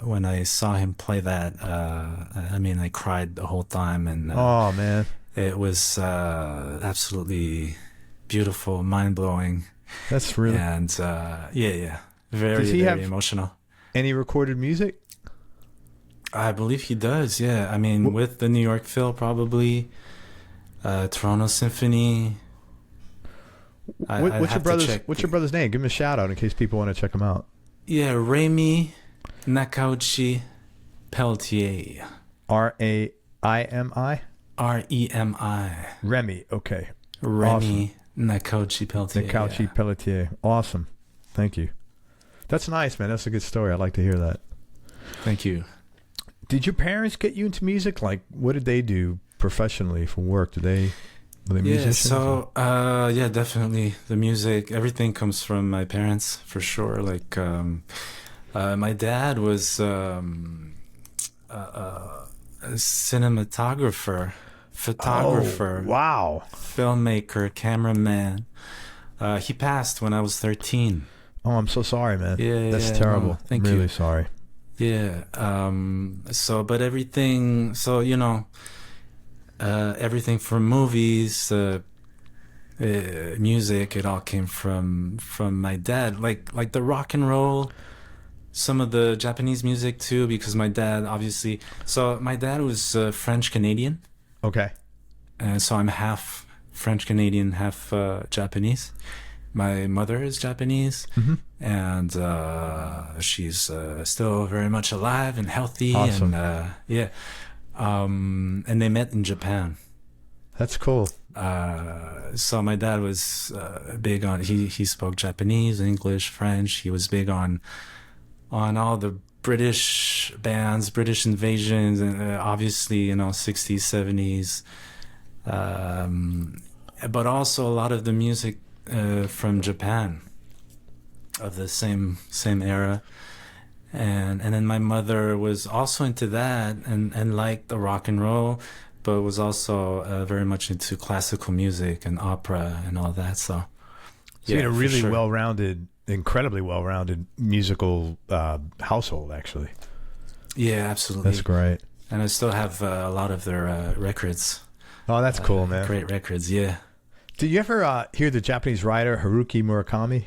when I saw him play that, I mean, I cried the whole time, and oh man, it was absolutely beautiful, mind-blowing. That's really, and very emotional. Any recorded music? I believe he does. Yeah, I mean, with the New York Phil, probably Toronto Symphony. What's your brother's name? Give him a shout out in case people want to check him out. Yeah, Sei Nakauchi Pelletier. Raimi. Remi. Remy. Okay. Remi Nakauchi Pelletier. Nakauchi Pelletier. Awesome. Thank you. That's nice, man. That's a good story. I'd like to hear that. Thank you. Did your parents get you into music? Like, what did they do professionally for work? Were they musicians? So definitely the music. Everything comes from my parents for sure. Like, my dad was a cinematographer, photographer, wow, filmmaker, cameraman. He passed when I was 13. Oh, I'm so sorry, man. Yeah, that's terrible. No, thank you. Really sorry. Yeah. But everything. So everything from movies, music. It all came from my dad. Like the rock and roll. Some of the Japanese music too, because my dad obviously. So my dad was French Canadian. Okay. And so I'm half French Canadian, half Japanese. My mother is Japanese, and she's still very much alive and healthy. Awesome. And and they met in Japan. That's cool. So my dad was big on. He spoke Japanese, English, French. He was big on all the British bands, British invasions, and obviously 60s, 70s, but also a lot of the music from Japan of the same era. And then my mother was also into that and liked the rock and roll, but was also very much into classical music and opera and all that. So you had a really well-rounded, incredibly well-rounded musical household, actually. Yeah, absolutely. That's great. And I still have a lot of their records. Oh, that's cool, man. Great records, yeah. Did you ever hear the Japanese writer Haruki Murakami?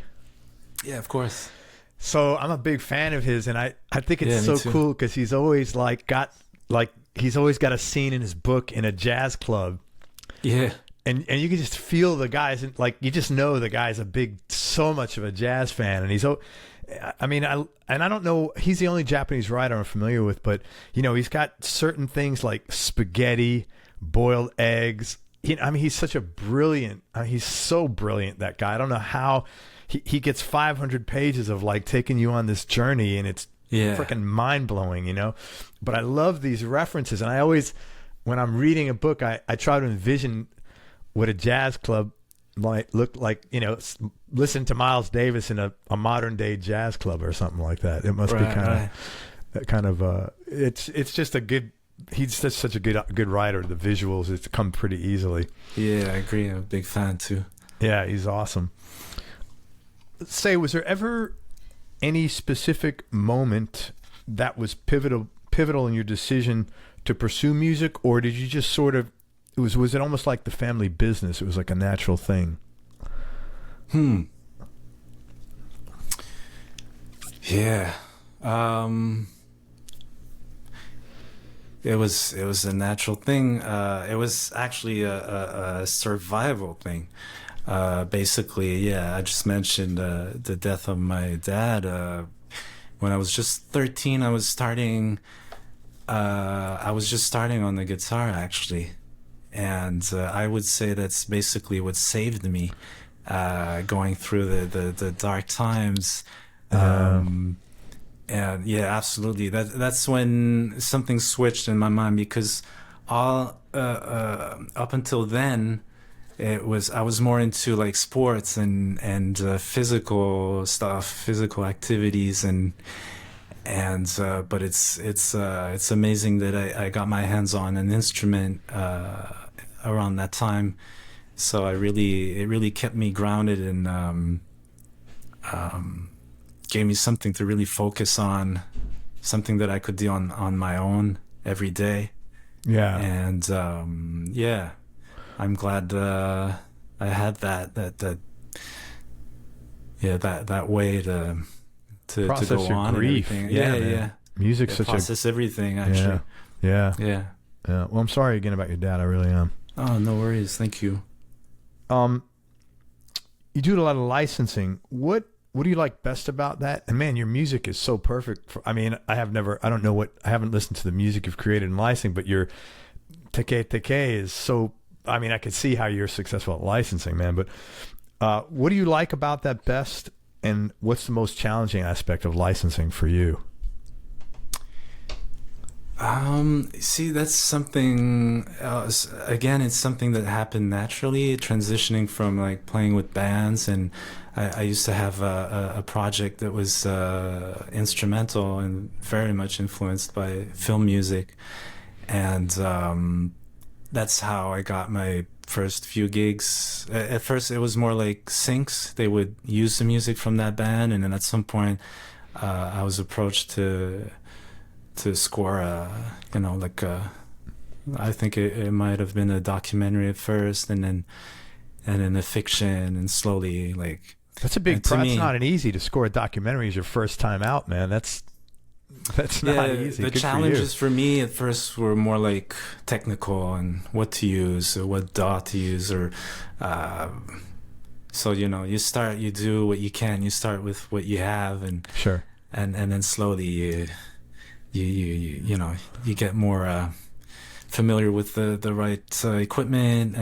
Yeah, of course. So I'm a big fan of his, and I think it's so cool because he's always got he's always got a scene in his book in a jazz club. Yeah. And you can just feel the guys, like, you just know the guy's so much of a jazz fan. And I don't know, he's the only Japanese writer I'm familiar with, but, he's got certain things like spaghetti, boiled eggs. He's such a brilliant, he's so brilliant, that guy. I don't know how he gets 500 pages of like taking you on this journey, and it's freaking mind blowing, But I love these references. And I always, when I'm reading a book, I try to envision what a jazz club might look like, listen to Miles Davis in a modern day jazz club or something like that. It must be kind of it's just a good, he's just such a good writer. The visuals, it's come pretty easily. Yeah, I agree. I'm a big fan too. Yeah, he's awesome. Say, was there ever any specific moment that was pivotal in your decision to pursue music, or did you just sort of, was it almost like the family business? It was like a natural thing. Yeah. It was a natural thing. It was actually a survival thing. Basically, yeah, I just mentioned the death of my dad. When I was just 13, I was just starting on the guitar, actually. And I would say that's basically what saved me going through the dark times. And yeah, absolutely. That's when something switched in my mind, because all up until then, I was more into like sports and physical stuff, physical activities, but it's amazing that I got my hands on an instrument around that time. So it really kept me grounded and gave me something to really focus on, something that I could do on my own every day. Yeah. And yeah, I'm glad I had that way to process go your on grief. And Yeah. yeah. Music's such process everything, actually. Yeah. Yeah. Well, I'm sorry again about your dad. I really am. Oh, no worries. Thank you. You do a lot of licensing. What do you like best about that? And man, your music is so perfect. I haven't listened to the music you've created in licensing, but your Teke Teke is so, I could see how you're successful at licensing, man. But what do you like about that best? And what's the most challenging aspect of licensing for you? See, that's something else. Again, it's something that happened naturally, transitioning from like playing with bands. And I used to have a project that was instrumental and very much influenced by film music. And that's how I got my first few gigs. At first, it was more like syncs. They would use the music from that band. And then at some point, I was approached to score I think it might have been a documentary at first, and then a fiction, and slowly like that's a big that's not an easy to score a documentary as your first time out, man. That's not easy. The challenges for me at first were more like technical and what to use or what DAW to use, or so you do what you can. You start with what you have, and sure, and then slowly you get more familiar with the right equipment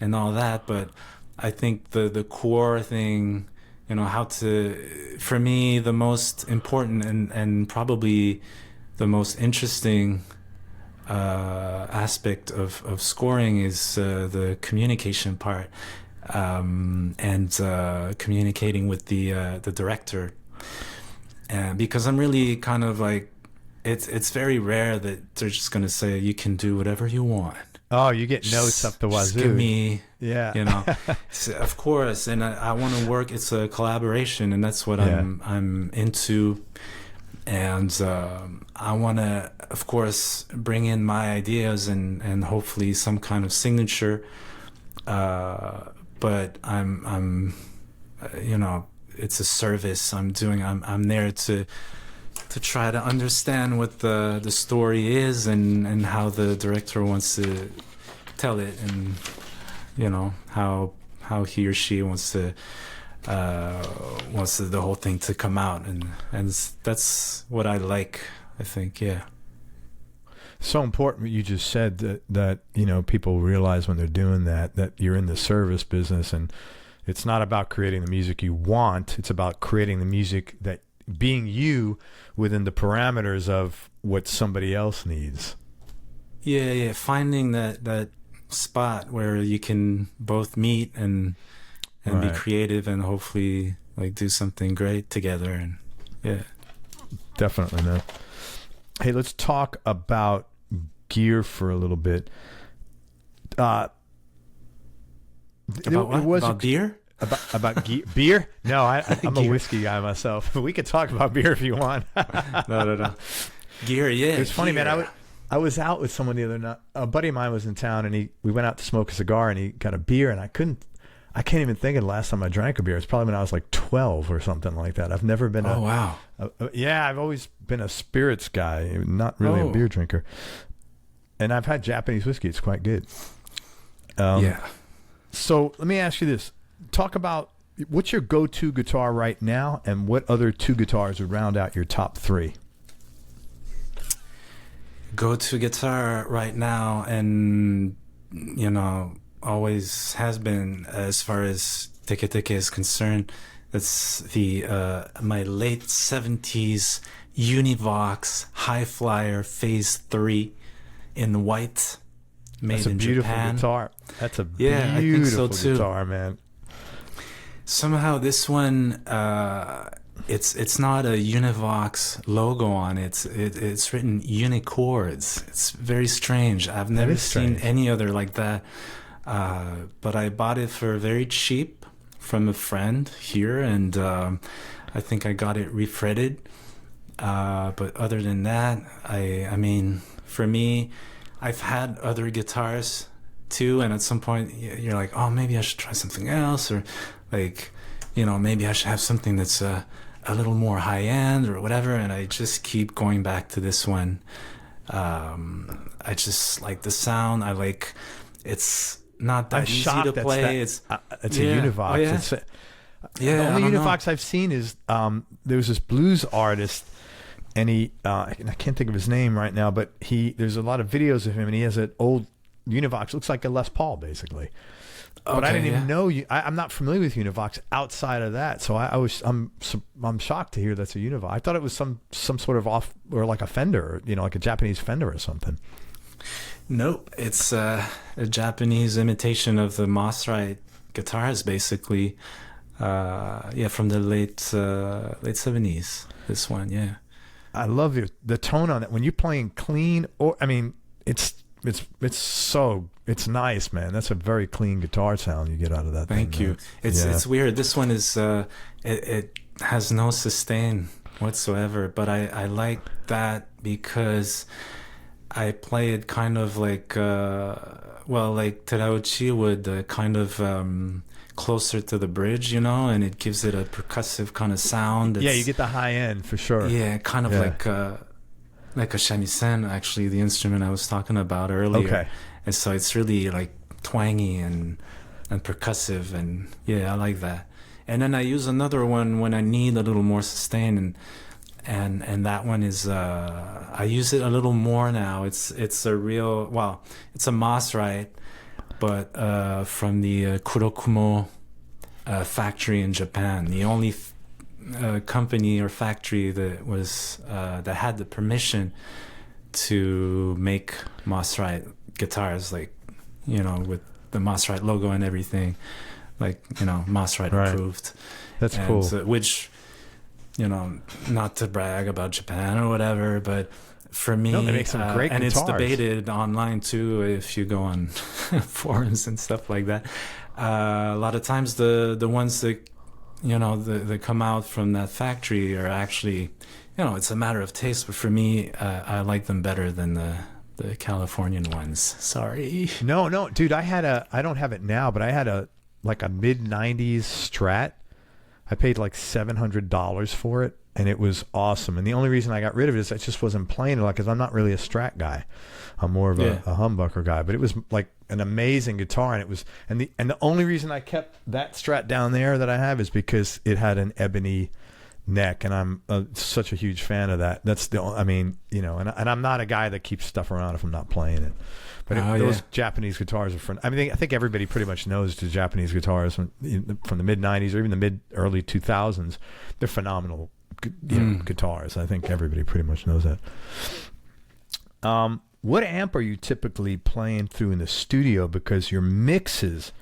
and all that. But I think the core thing, for me, the most important and probably the most interesting aspect of scoring is the communication part, and communicating with the director. And because I'm really kind of like, it's very rare that they're just going to say, you can do whatever you want. Oh, you get notes up the wazoo. Give me, yeah. So, of course. And I want to work. It's a collaboration, and that's what I'm into. And I want to, of course, bring in my ideas and hopefully some kind of signature. But I'm it's a service I'm doing. I'm there to to try to understand what the story is and how the director wants to tell it, and you know how he or she wants the whole thing to come out, and that's what I like, I think. Yeah. So important what you just said, that you know, people realize when they're doing that you're in the service business, and it's not about creating the music you want, it's about creating the music that being you within the parameters of what somebody else needs. Yeah, finding that spot where you can both meet and Right. be creative and hopefully like do something great together. And yeah, Definitely, man. Hey, let's talk about gear for a little bit. about what? About beer? About beer? No, I'm a whiskey guy myself. We could talk about beer if you want. No. Gear, yeah. It's funny, gear. man. I was out with someone the other night. A buddy of mine was in town, and we went out to smoke a cigar, and he got a beer, and I can't even think of the last time I drank a beer. It's probably when I was like 12 or something like that. I've never been wow. Yeah, I've always been a spirits guy, not really a beer drinker. And I've had Japanese whiskey. It's quite good. Yeah. So let me ask you this. Talk about what's your go-to guitar right now, and what other two guitars would round out your top three? Go-to guitar right now, and you know, always has been, as far as Teke Teke is concerned, it's the my late 70s Univox High Flyer Phase 3 in white, made That's a in beautiful Japan. guitar. That's a Yeah, I think so beautiful too. guitar, man. Somehow this one, it's not a Univox logo on it. It's written Unichords. It's very strange. I've never seen any other like that. But I bought it for very cheap from a friend here, and I think I got it refretted. But other than that, I mean, for me, I've had other guitars too, and at some point you're like, oh, maybe I should try something else, or like, you know, maybe I should have something that's a little more high end or whatever, and I just keep going back to this one. I just like the sound. I like, it's not that easy to play. It's a Univox. Oh, yeah. The only Univox I've seen is there was this blues artist, and I can't think of his name right now, but there's a lot of videos of him, and he has an old Univox, looks like a Les Paul basically. But I didn't even know I'm not familiar with Univox outside of that, so I'm shocked to hear that's a Univox. I thought it was some sort of off, or like a Fender, you know, like a Japanese Fender or something. Nope, it's a Japanese imitation of the Mossrite guitars, basically. From the late 70s. This one, yeah. I love the tone on it when you're playing clean. Or I mean, it's nice, man. That's a very clean guitar sound you get out of that. Thank you. It's weird. This one is it has no sustain whatsoever, but I like that because I play it kind of like like Terauchi would, kind of closer to the bridge, you know, and it gives it a percussive kind of sound. You get the high end for sure. Yeah, kind of like a shamisen, actually, the instrument I was talking about earlier. Okay. And so it's really like twangy and percussive, and yeah, I like that. And then I use another one when I need a little more sustain, and that one is I use it a little more now. It's a real, it's a Mossrite, but from the Kurokumo factory in Japan. The only company or factory that was that had the permission to make Mossrite guitars, like, you know, with the Mossrite logo and everything, like, you know, Mossrite approved. That's cool. Which, you know, not to brag about Japan or whatever, but for me, they make some great and guitars. it's debated online too if you go on forums and stuff like that. A lot of times the ones that, you know, that come out from that factory are actually, you know, it's a matter of taste, but for me, I like them better than the Californian ones. Sorry. No, dude, I don't have it now, but I had a mid-90s Strat. I paid like $700 for it, and it was awesome. And the only reason I got rid of it is I just wasn't playing it a lot because I'm not really a Strat guy. I'm more of a humbucker guy. But it was like an amazing guitar, and it was and the only reason I kept that Strat down there that I have is because it had an ebony neck, and I'm such a huge fan of that. That's the I mean, you know, and I'm not a guy that keeps stuff around if I'm not playing it. But those Japanese guitars are fun. I mean, I think everybody pretty much knows the Japanese guitars from the mid '90s or even the early 2000s. They're phenomenal, guitars. I think everybody pretty much knows that. What amp are you typically playing through in the studio? Because your mixes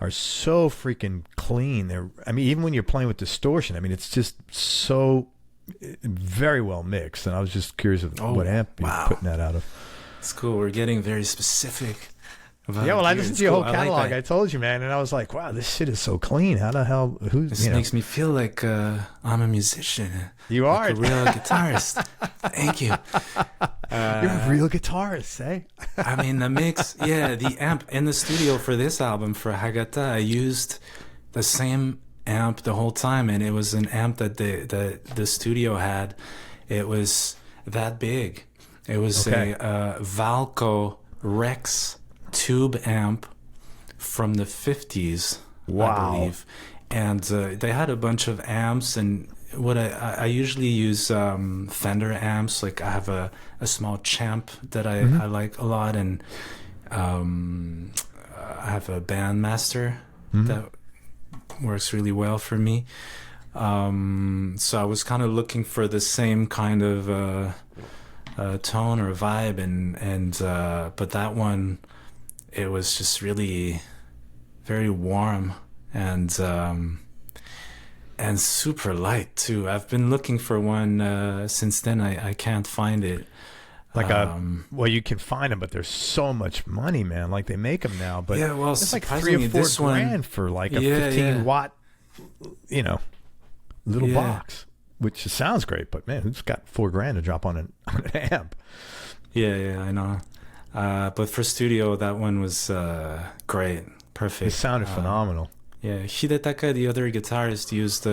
are so freaking clean. I mean, even when you're playing with distortion, I mean, it's just so very well mixed. And I was just curious of what amp you're putting that out of. It's cool. We're getting very specific. I listened to your whole catalog. I told you, man, and I was like, "Wow, this shit is so clean. How the hell? This makes me feel like I'm a musician. You are like a real guitarist. Thank you. You're a real guitarist, eh? I mean, the mix, the amp in the studio for this album for Hagata, I used the same amp the whole time, and it was an amp that the studio had. It was that big. It was a Valco Rex tube amp from the 50s, I believe. And they had a bunch of amps, and what I usually use Fender amps. Like I have a small Champ that I like a lot, and I have a Bandmaster that works really well for me. So I was kind of looking for the same kind of tone or vibe, and but that one, it was just really very warm and super light too. I've been looking for one since then. I can't find it. Like well, you can find them, but there's so much money, man. Like they make them now, but it's like $3 or $4 grand for like a 15 watt, little box. Which sounds great, but man, who's got $4 grand to drop on an amp? Yeah, I know. But for studio, that one was great, perfect. It sounded phenomenal. Yeah, Hidetaka, the other guitarist, used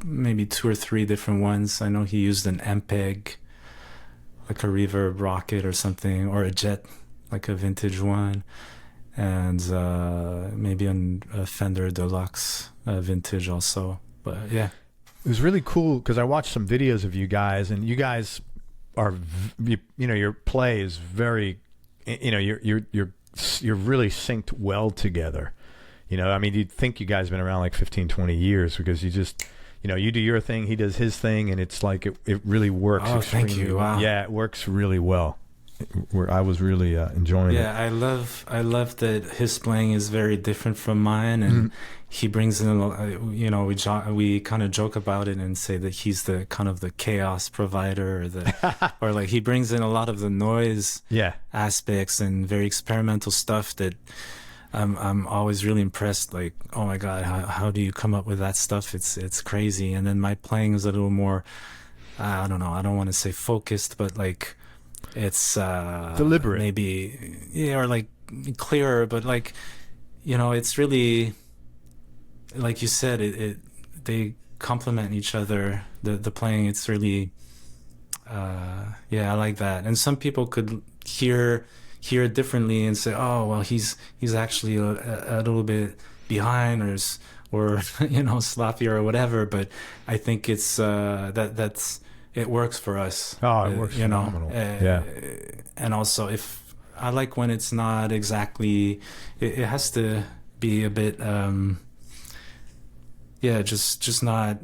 maybe 2 or 3 different ones. I know he used an MPEG, like a reverb rocket or something, or a Jet, like a vintage one, and maybe a Fender Deluxe vintage also. But yeah. It was really cool because I watched some videos of you guys, and you guys are, your play is very, you're really synced well together. I mean, you'd think you guys have been around like 15, 20 years because you just, you do your thing, he does his thing, and it's like it really works. Oh, thank you. Wow. Yeah, it works really well. I was really enjoying it. Yeah, I love that his playing is very different from mine, and he brings in we kind of joke about it and say that he's the kind of the chaos provider, or like he brings in a lot of the noise aspects and very experimental stuff that I'm always really impressed. Like, oh my God, how do you come up with that stuff? It's crazy. And then my playing is a little more, I don't know, I don't want to say focused, but like it's deliberate, maybe, or like clearer, but like, it's really, like you said, they complement each other. The playing, it's really, I like that. And some people could hear it differently and say, oh well, he's actually a little bit behind, or sloppy or whatever. But I think it's that's it works for us. Oh, it works phenomenal. And also, if I like when it's not exactly, it has to be a bit just not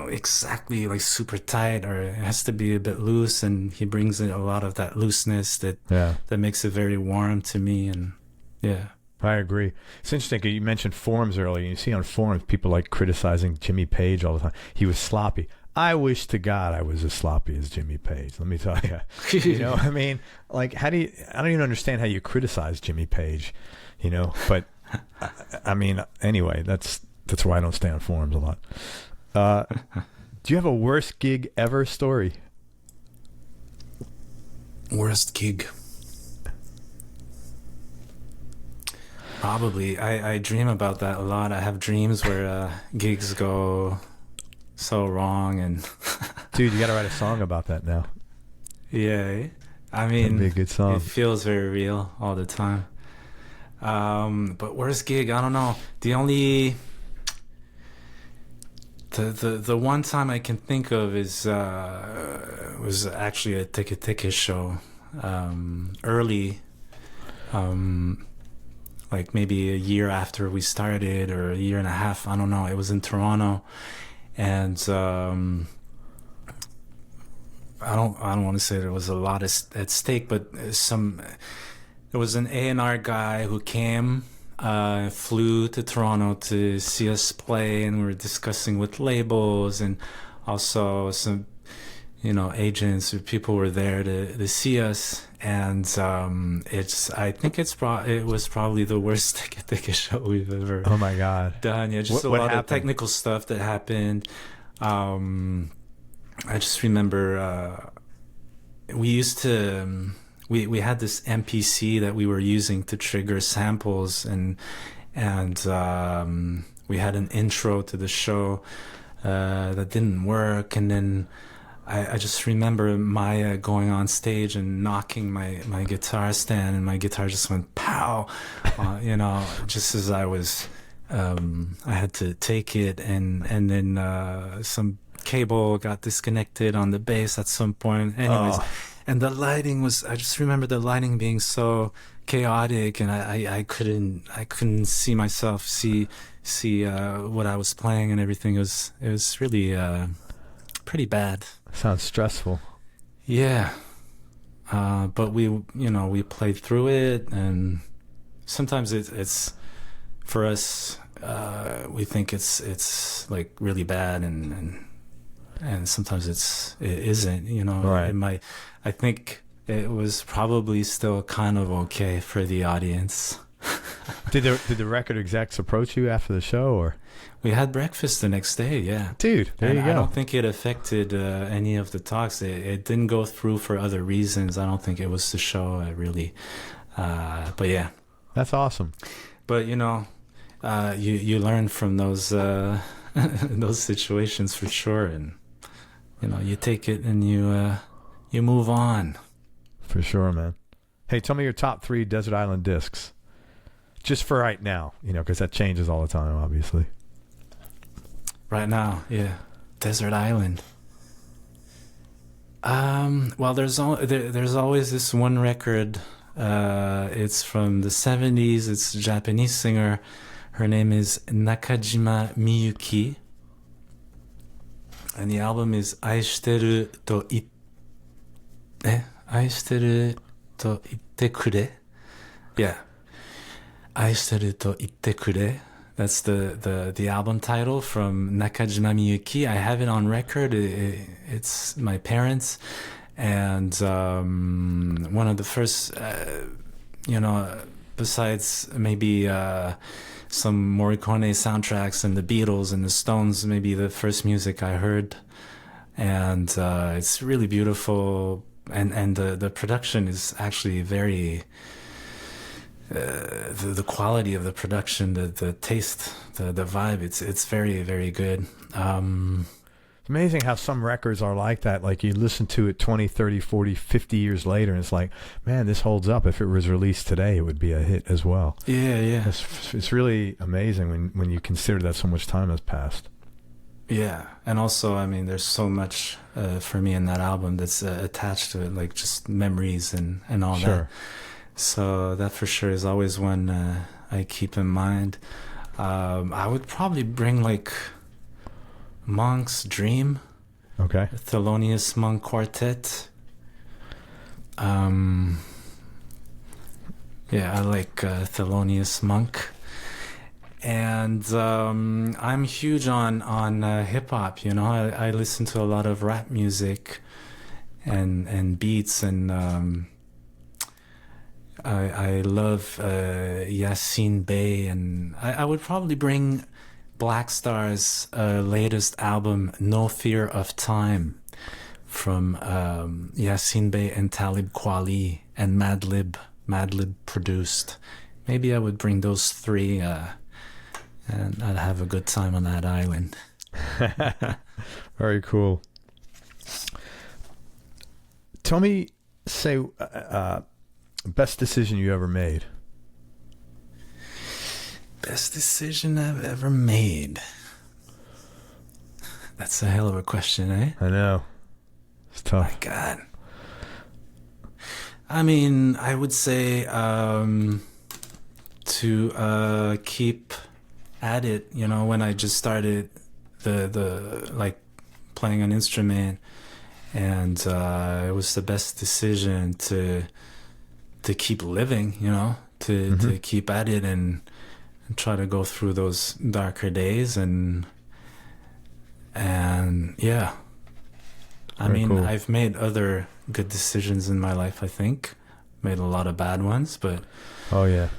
exactly like super tight, or it has to be a bit loose, and he brings in a lot of that looseness that makes it very warm to me. And I agree. It's interesting because you mentioned forums earlier. You see on forums people like criticizing Jimmy Page all the time. He was sloppy. I wish to God I was as sloppy as Jimmy Page. Let me tell you. I mean, like, I don't even understand how you criticize Jimmy Page, but I mean, anyway, that's why I don't stay on forums a lot. Do you have a worst gig ever story? Worst gig? Probably. I dream about that a lot. I have dreams where gigs go so wrong. And Dude, you got to write a song about that now. yeah, I That'd mean, be a good song. it feels very real all the time. But worst gig, I don't know. The one time I can think of is was actually a Teke Teke show, early, like maybe a year after we started or a year and a half. I don't know. It was in Toronto, and I don't want to say there was a lot at stake, but there was an A&R guy who came, flew to Toronto to see us play, and we were discussing with labels, and also some, agents or people were there to see us. And I think it was probably the worst Teke show we've ever Oh my God. done. Yeah, just What a lot happened? of technical stuff that happened. I just remember we used to we had this MPC that we were using to trigger samples, and we had an intro to the show that didn't work, and then I just remember Maya going on stage and knocking my guitar stand, and my guitar just went pow, just as I was I had to take it, and then some cable got disconnected on the bass at some point. Anyways, and the lighting I just remember the lighting being so chaotic, and I couldn't see myself, see what I was playing and everything. It was really pretty bad. Sounds stressful. Yeah. But we played through it, and sometimes it's for us, we think it's like really bad, and sometimes it isn't, Right. I think it was probably still kind of okay for the audience. Did the record execs approach you after the show, or? We had breakfast the next day, yeah. Dude, there you go. I don't think it affected any of the talks. It didn't go through for other reasons. I don't think it was the show, really. But yeah. That's awesome. But you learn from those those situations for sure, and you take it and you move on. For sure, man. Hey, tell me your top 3 Desert Island discs. Just for right now, because that changes all the time, obviously. Right now, yeah. Desert Island. Well, there's always this one record. It's from the 70s. It's a Japanese singer. Her name is Nakajima Miyuki. And the album is Aishiteru to Aishiteru to itte kure. Yeah. Aishiteru to itte kure. That's the album title from Nakajima Miyuki. I have it on record. It's my parents, and one of the first, besides maybe some Morricone soundtracks and the Beatles and the Stones, maybe the first music I heard, and it's really beautiful, and the production is actually very. The quality of the production, the taste, the vibe, it's very, very good. It's amazing how some records are like that. Like you listen to it 20, 30, 40, 50 years later, and it's like, man, this holds up. If it was released today, it would be a hit as well. Yeah. It's really amazing when you consider that so much time has passed. Yeah, and also, I mean, there's so much for me in that album that's attached to it, like just memories and all Sure. that. So that for sure is always one I keep in mind. I would probably bring like Monk's Dream. Okay. Thelonious Monk Quartet. Yeah, I like Thelonious Monk. And I'm huge on hip hop. I listen to a lot of rap music and beats, and I love Yassine Bey, and I would probably bring Black Star's latest album, No Fear of Time, from Yassine Bey and Talib Kweli, and Madlib produced. Maybe I would bring those 3, and I'd have a good time on that island. Very cool. Tell me, say, best decision you ever made. Best decision I've ever made. That's a hell of a question, eh? I know. It's tough. My God. I mean, I would say to keep at it. You know, when I just started the like playing an instrument, and it was the best decision to keep living. You know, to keep at it and try to go through those darker days and yeah. I Very mean, cool. I've made other good decisions in my life, I think. Made a lot of bad ones, but Oh yeah.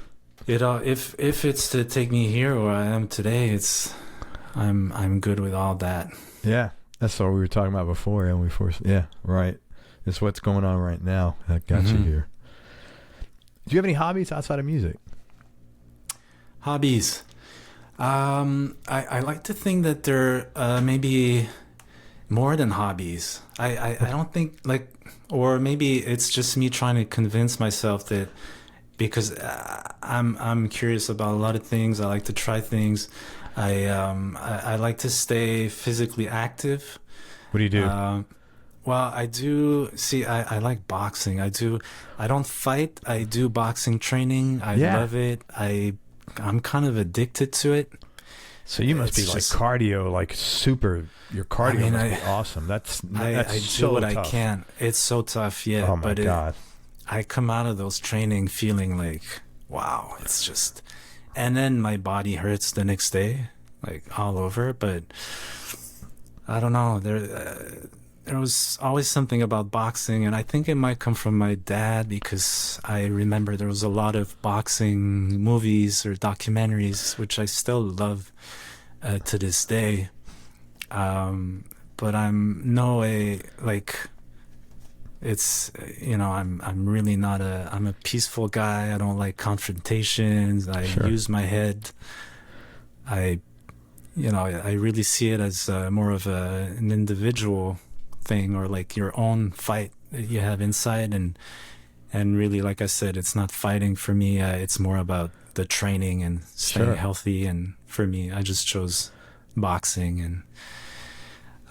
if it's to take me here where I am today, I'm good with all that. Yeah. That's what we were talking about before, and yeah, right. It's what's going on right now that got you here. Do you have any hobbies outside of music? Hobbies. I like to think that they're maybe more than hobbies. I don't think like, or maybe it's just me trying to convince myself that, because I'm curious about a lot of things. I like to try things. I like to stay physically active. What do you do? Well, I do. See, I like boxing. I don't fight. I do boxing training. I love it. I'm kind of addicted to it. So you must be like just cardio, like super. Your cardio must be awesome. That's I so do what tough. I can. It's so tough, yeah. Oh my God. I come out of those training feeling like, wow, it's just, and then my body hurts the next day, like all over. But I don't know. There was always something about boxing, and I think it might come from my dad, because I remember there was a lot of boxing movies or documentaries, which I still love to this day. But I'm no way like, it's, you know, I'm really not I'm a peaceful guy. I don't like confrontations. I use my head. I really see it as more of an individual thing, or like your own fight that you have inside, and really, like I said, it's not fighting for me. It's more about the training and staying healthy. And for me, I just chose boxing.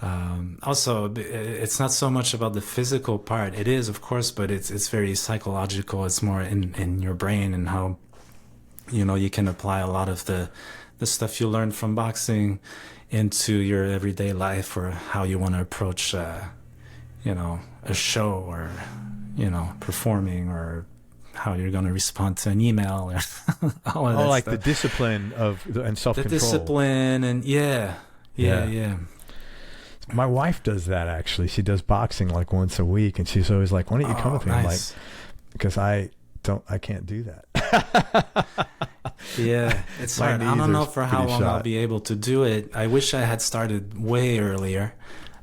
And also, it's not so much about the physical part. It is, of course, but it's very psychological. It's more in your brain, and how, you know, you can apply a lot of the stuff you learn from boxing into your everyday life, or how you want to approach, you know, a show, or, you know, performing, or how you're going to respond to an email, or all of that like stuff. the discipline and self-control. The discipline, and yeah. My wife does that, actually. She does boxing like once a week, and she's always like, why don't you come with me? I'm like, because I can't do that. Yeah, it's hard. I don't know for how long I'll be able to do it. I wish I had started way earlier,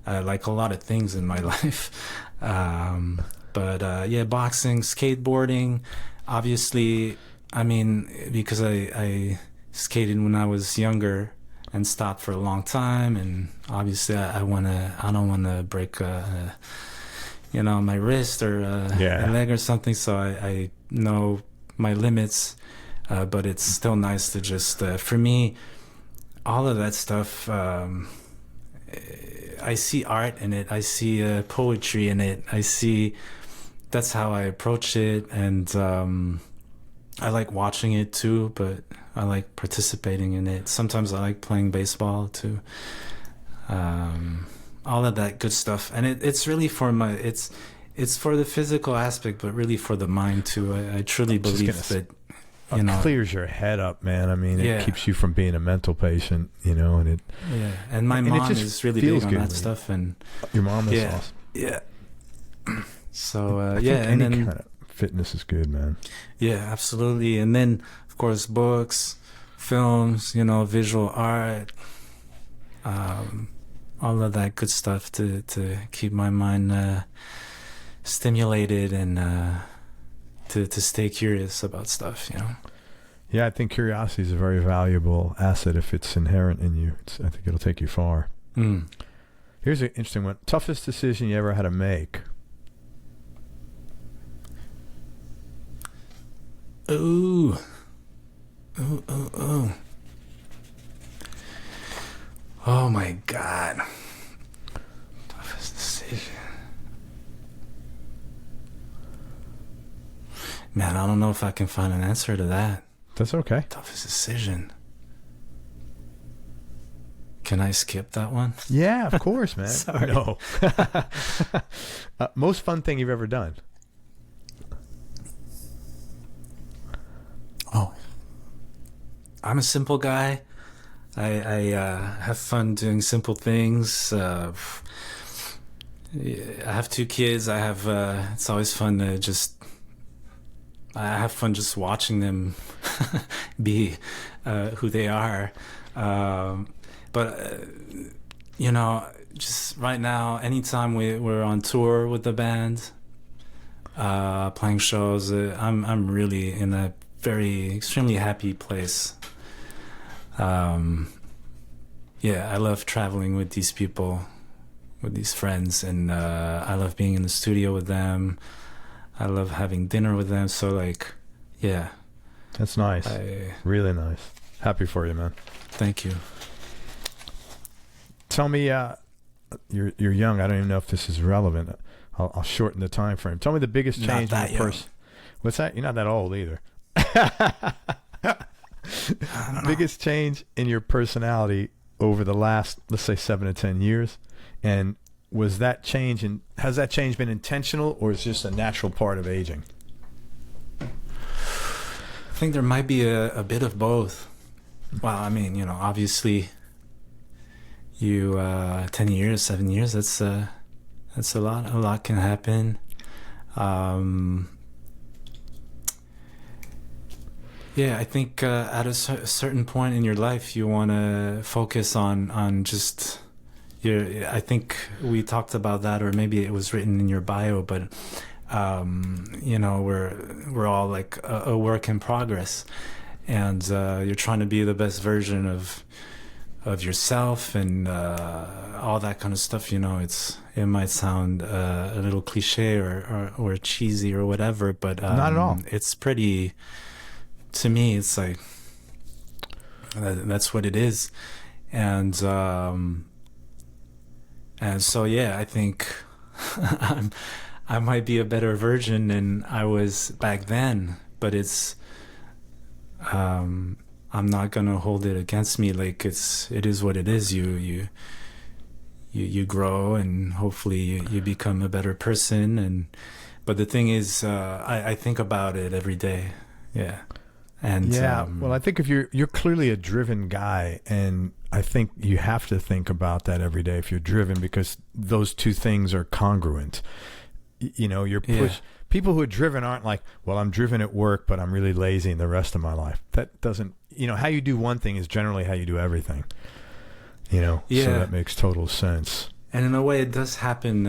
like a lot of things in my life. But yeah, boxing, skateboarding, obviously. I mean, because I skated when I was younger and stopped for a long time, and obviously I don't wanna break you know, my wrist or a leg or something. So I know my limits. But it's still nice to just, for me, all of that stuff, I see art in it. I see poetry in it. That's how I approach it. And I like watching it too, but I like participating in it. Sometimes I like playing baseball too. All of that good stuff. And it's really for it's for the physical aspect, but really for the mind too. I truly believe that. You know, clears your head up, man. I mean, it keeps you from being a mental patient, you know, and it. Yeah, and my mom is really big on that stuff, and your mom is awesome. Yeah. So I think any kind of fitness is good, man. Yeah, absolutely. And then, of course, books, films, you know, visual art, all of that good stuff to keep my mind stimulated and. To stay curious about stuff, you know. Yeah, I think curiosity is a very valuable asset if it's inherent in you. I think it'll take you far. Mm. Here's an interesting one. Toughest decision you ever had to make? Ooh. Ooh, ooh, ooh. Oh my God. Toughest decision. Man, I don't know if I can find an answer to that. That's okay. Toughest decision. Can I skip that one? Yeah, of course, man. Sorry. No. Most fun thing you've ever done? Oh. I'm a simple guy. I have fun doing simple things. I have 2 kids. I have. It's always fun to just. I have fun just watching them be who they are. But you know, just right now, anytime we're on tour with the band, playing shows, I'm really in a very extremely happy place. Yeah, I love traveling with these people, with these friends, and I love being in the studio with them. I love having dinner with them. So like, yeah. That's nice. Really nice. Happy for you, man. Thank you. Tell me, you're young. I don't even know if this is relevant. I'll shorten the time frame. Tell me the biggest change in your person. What's that? You're not that old either. Biggest change in your personality over the last, let's say, 7 to 10 years, and was that change has that change been intentional, or is it just a natural part of aging? I think there might be a bit of both. Well, I mean, you know, obviously, 10 years, 7 years, that's a lot. A lot can happen. Yeah, I think at a certain point in your life, you want to focus on just I think we talked about that, or maybe it was written in your bio, but you know, we're all like a work in progress, and you're trying to be the best version of yourself, and all that kind of stuff. You know, it might sound a little cliche or cheesy or whatever, but not at all. It's pretty. To me, it's like that's what it is, and so yeah, I think I might be a better version than I was back then, but I'm not gonna hold it against me. Like it is what it is. You grow, and hopefully you become a better person. But the thing is, I think about it every day. Yeah. And yeah, well, I think if you're clearly a driven guy, and I think you have to think about that every day if you're driven, because those two things are congruent. You know, you're push. People who are driven aren't like, well, I'm driven at work, but I'm really lazy in the rest of my life. That doesn't, you know, how you do one thing is generally how you do everything. You know, so that makes total sense. And in a way, it does happen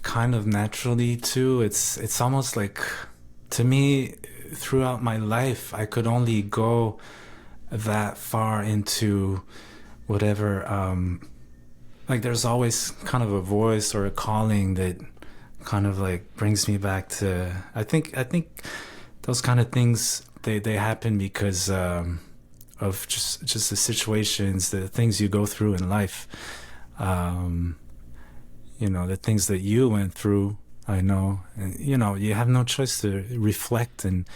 kind of naturally too. It's almost like, to me, throughout my life, I could only go that far into whatever, like there's always kind of a voice or a calling that kind of like brings me back to, I think those kind of things, they happen because of just the situations, the things you go through in life, you know, the things that you went through. I know, and you know, you have no choice to reflect, and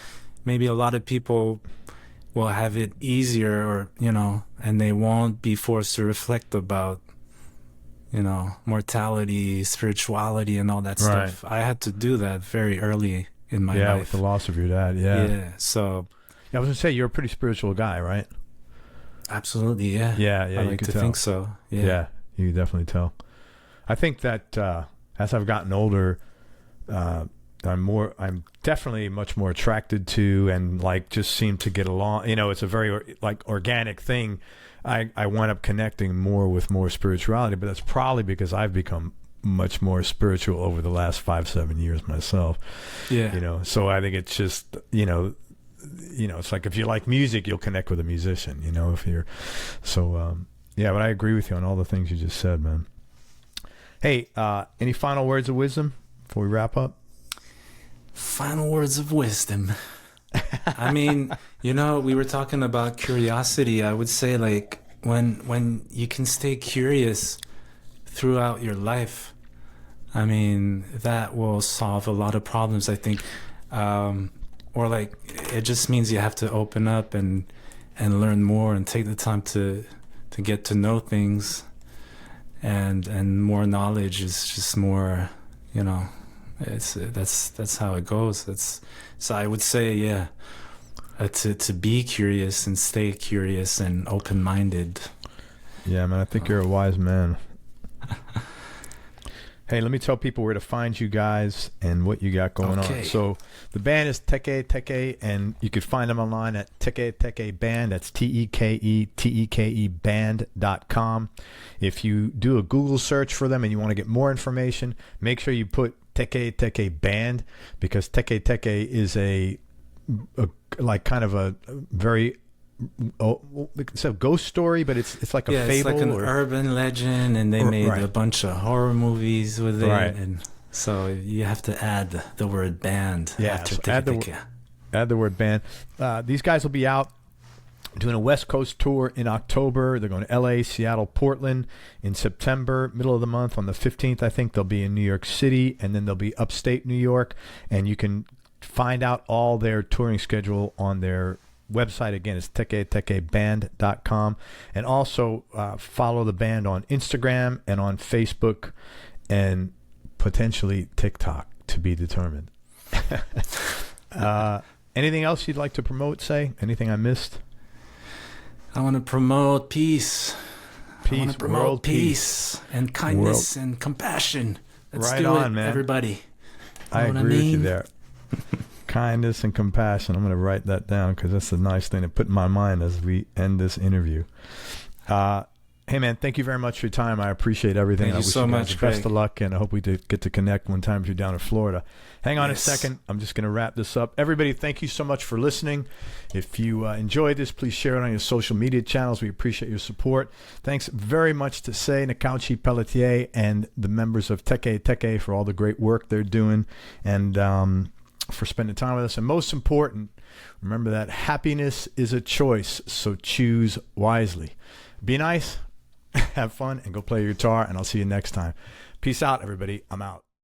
maybe a lot of people will have it easier, or you know, and they won't be forced to reflect about, you know, mortality, spirituality, and all that stuff. I had to do that very early in my life. Yeah, with the loss of your dad. Yeah. So I was gonna say, you're a pretty spiritual guy, right? Absolutely. Yeah. Yeah. I like to think so. Yeah, you can definitely tell. I think that as I've gotten older, I'm definitely much more attracted to, and like just seem to get along. You know, it's a very like organic thing. I wind up connecting more with more spirituality, but that's probably because I've become much more spiritual over the last 5-7 years myself. Yeah. You know, so I think it's just, you know, you know, it's like if you like music, you'll connect with a musician, you know, if you're so yeah, but I agree with you on all the things you just said, man. Hey, any final words of wisdom before we wrap up? Final words of wisdom. I mean, you know, we were talking about curiosity. I would say, like, when you can stay curious throughout your life, I mean, that will solve a lot of problems, I think. Or like, it just means you have to open up and learn more and take the time to get to know things, and more knowledge is just more, you know, that's how it goes. So I would say, yeah, to be curious and stay curious and open-minded. Yeah, man, I think you're a wise man. Hey, let me tell people where to find you guys and what you got going on. So the band is Teke Teke, and you could find them online at Teke Teke Band. That's TEKE band.com. If you do a Google search for them and you want to get more information, make sure you put Teke Teke Band, because Teke Teke is a like kind of a very it's a ghost story, but it's like a fable. It's like an urban legend, and they made a bunch of horror movies with it, and so you have to add the word band after Teke Teke. Add the word band. These guys will be out doing a West Coast tour in October. They're going to LA, Seattle, Portland in September. Middle of the month on the 15th, I think they'll be in New York City, and then they'll be upstate New York. And you can find out all their touring schedule on their website. Again, it's teketekeband.com. And also follow the band on Instagram and on Facebook and potentially TikTok, to be determined. Anything else you'd like to promote, Say? Anything I missed? I want to promote peace. I want to promote world peace and kindness and compassion. Let's right do on, it, man. Everybody. I agree with you there. Kindness and compassion. I'm going to write that down because that's a nice thing to put in my mind as we end this interview. Hey, man, thank you very much for your time. I appreciate everything. Thank you so much, Best of luck, and I hope we get to connect one time if you're down in Florida. Hang on a second. I'm just going to wrap this up. Everybody, thank you so much for listening. If you enjoyed this, please share it on your social media channels. We appreciate your support. Thanks very much to Sei Nakauchi Pelletier and the members of Teke Teke for all the great work they're doing, and for spending time with us. And most important, remember that happiness is a choice, so choose wisely. Be nice, have fun, and go play your guitar, and I'll see you next time. Peace out, everybody. I'm out.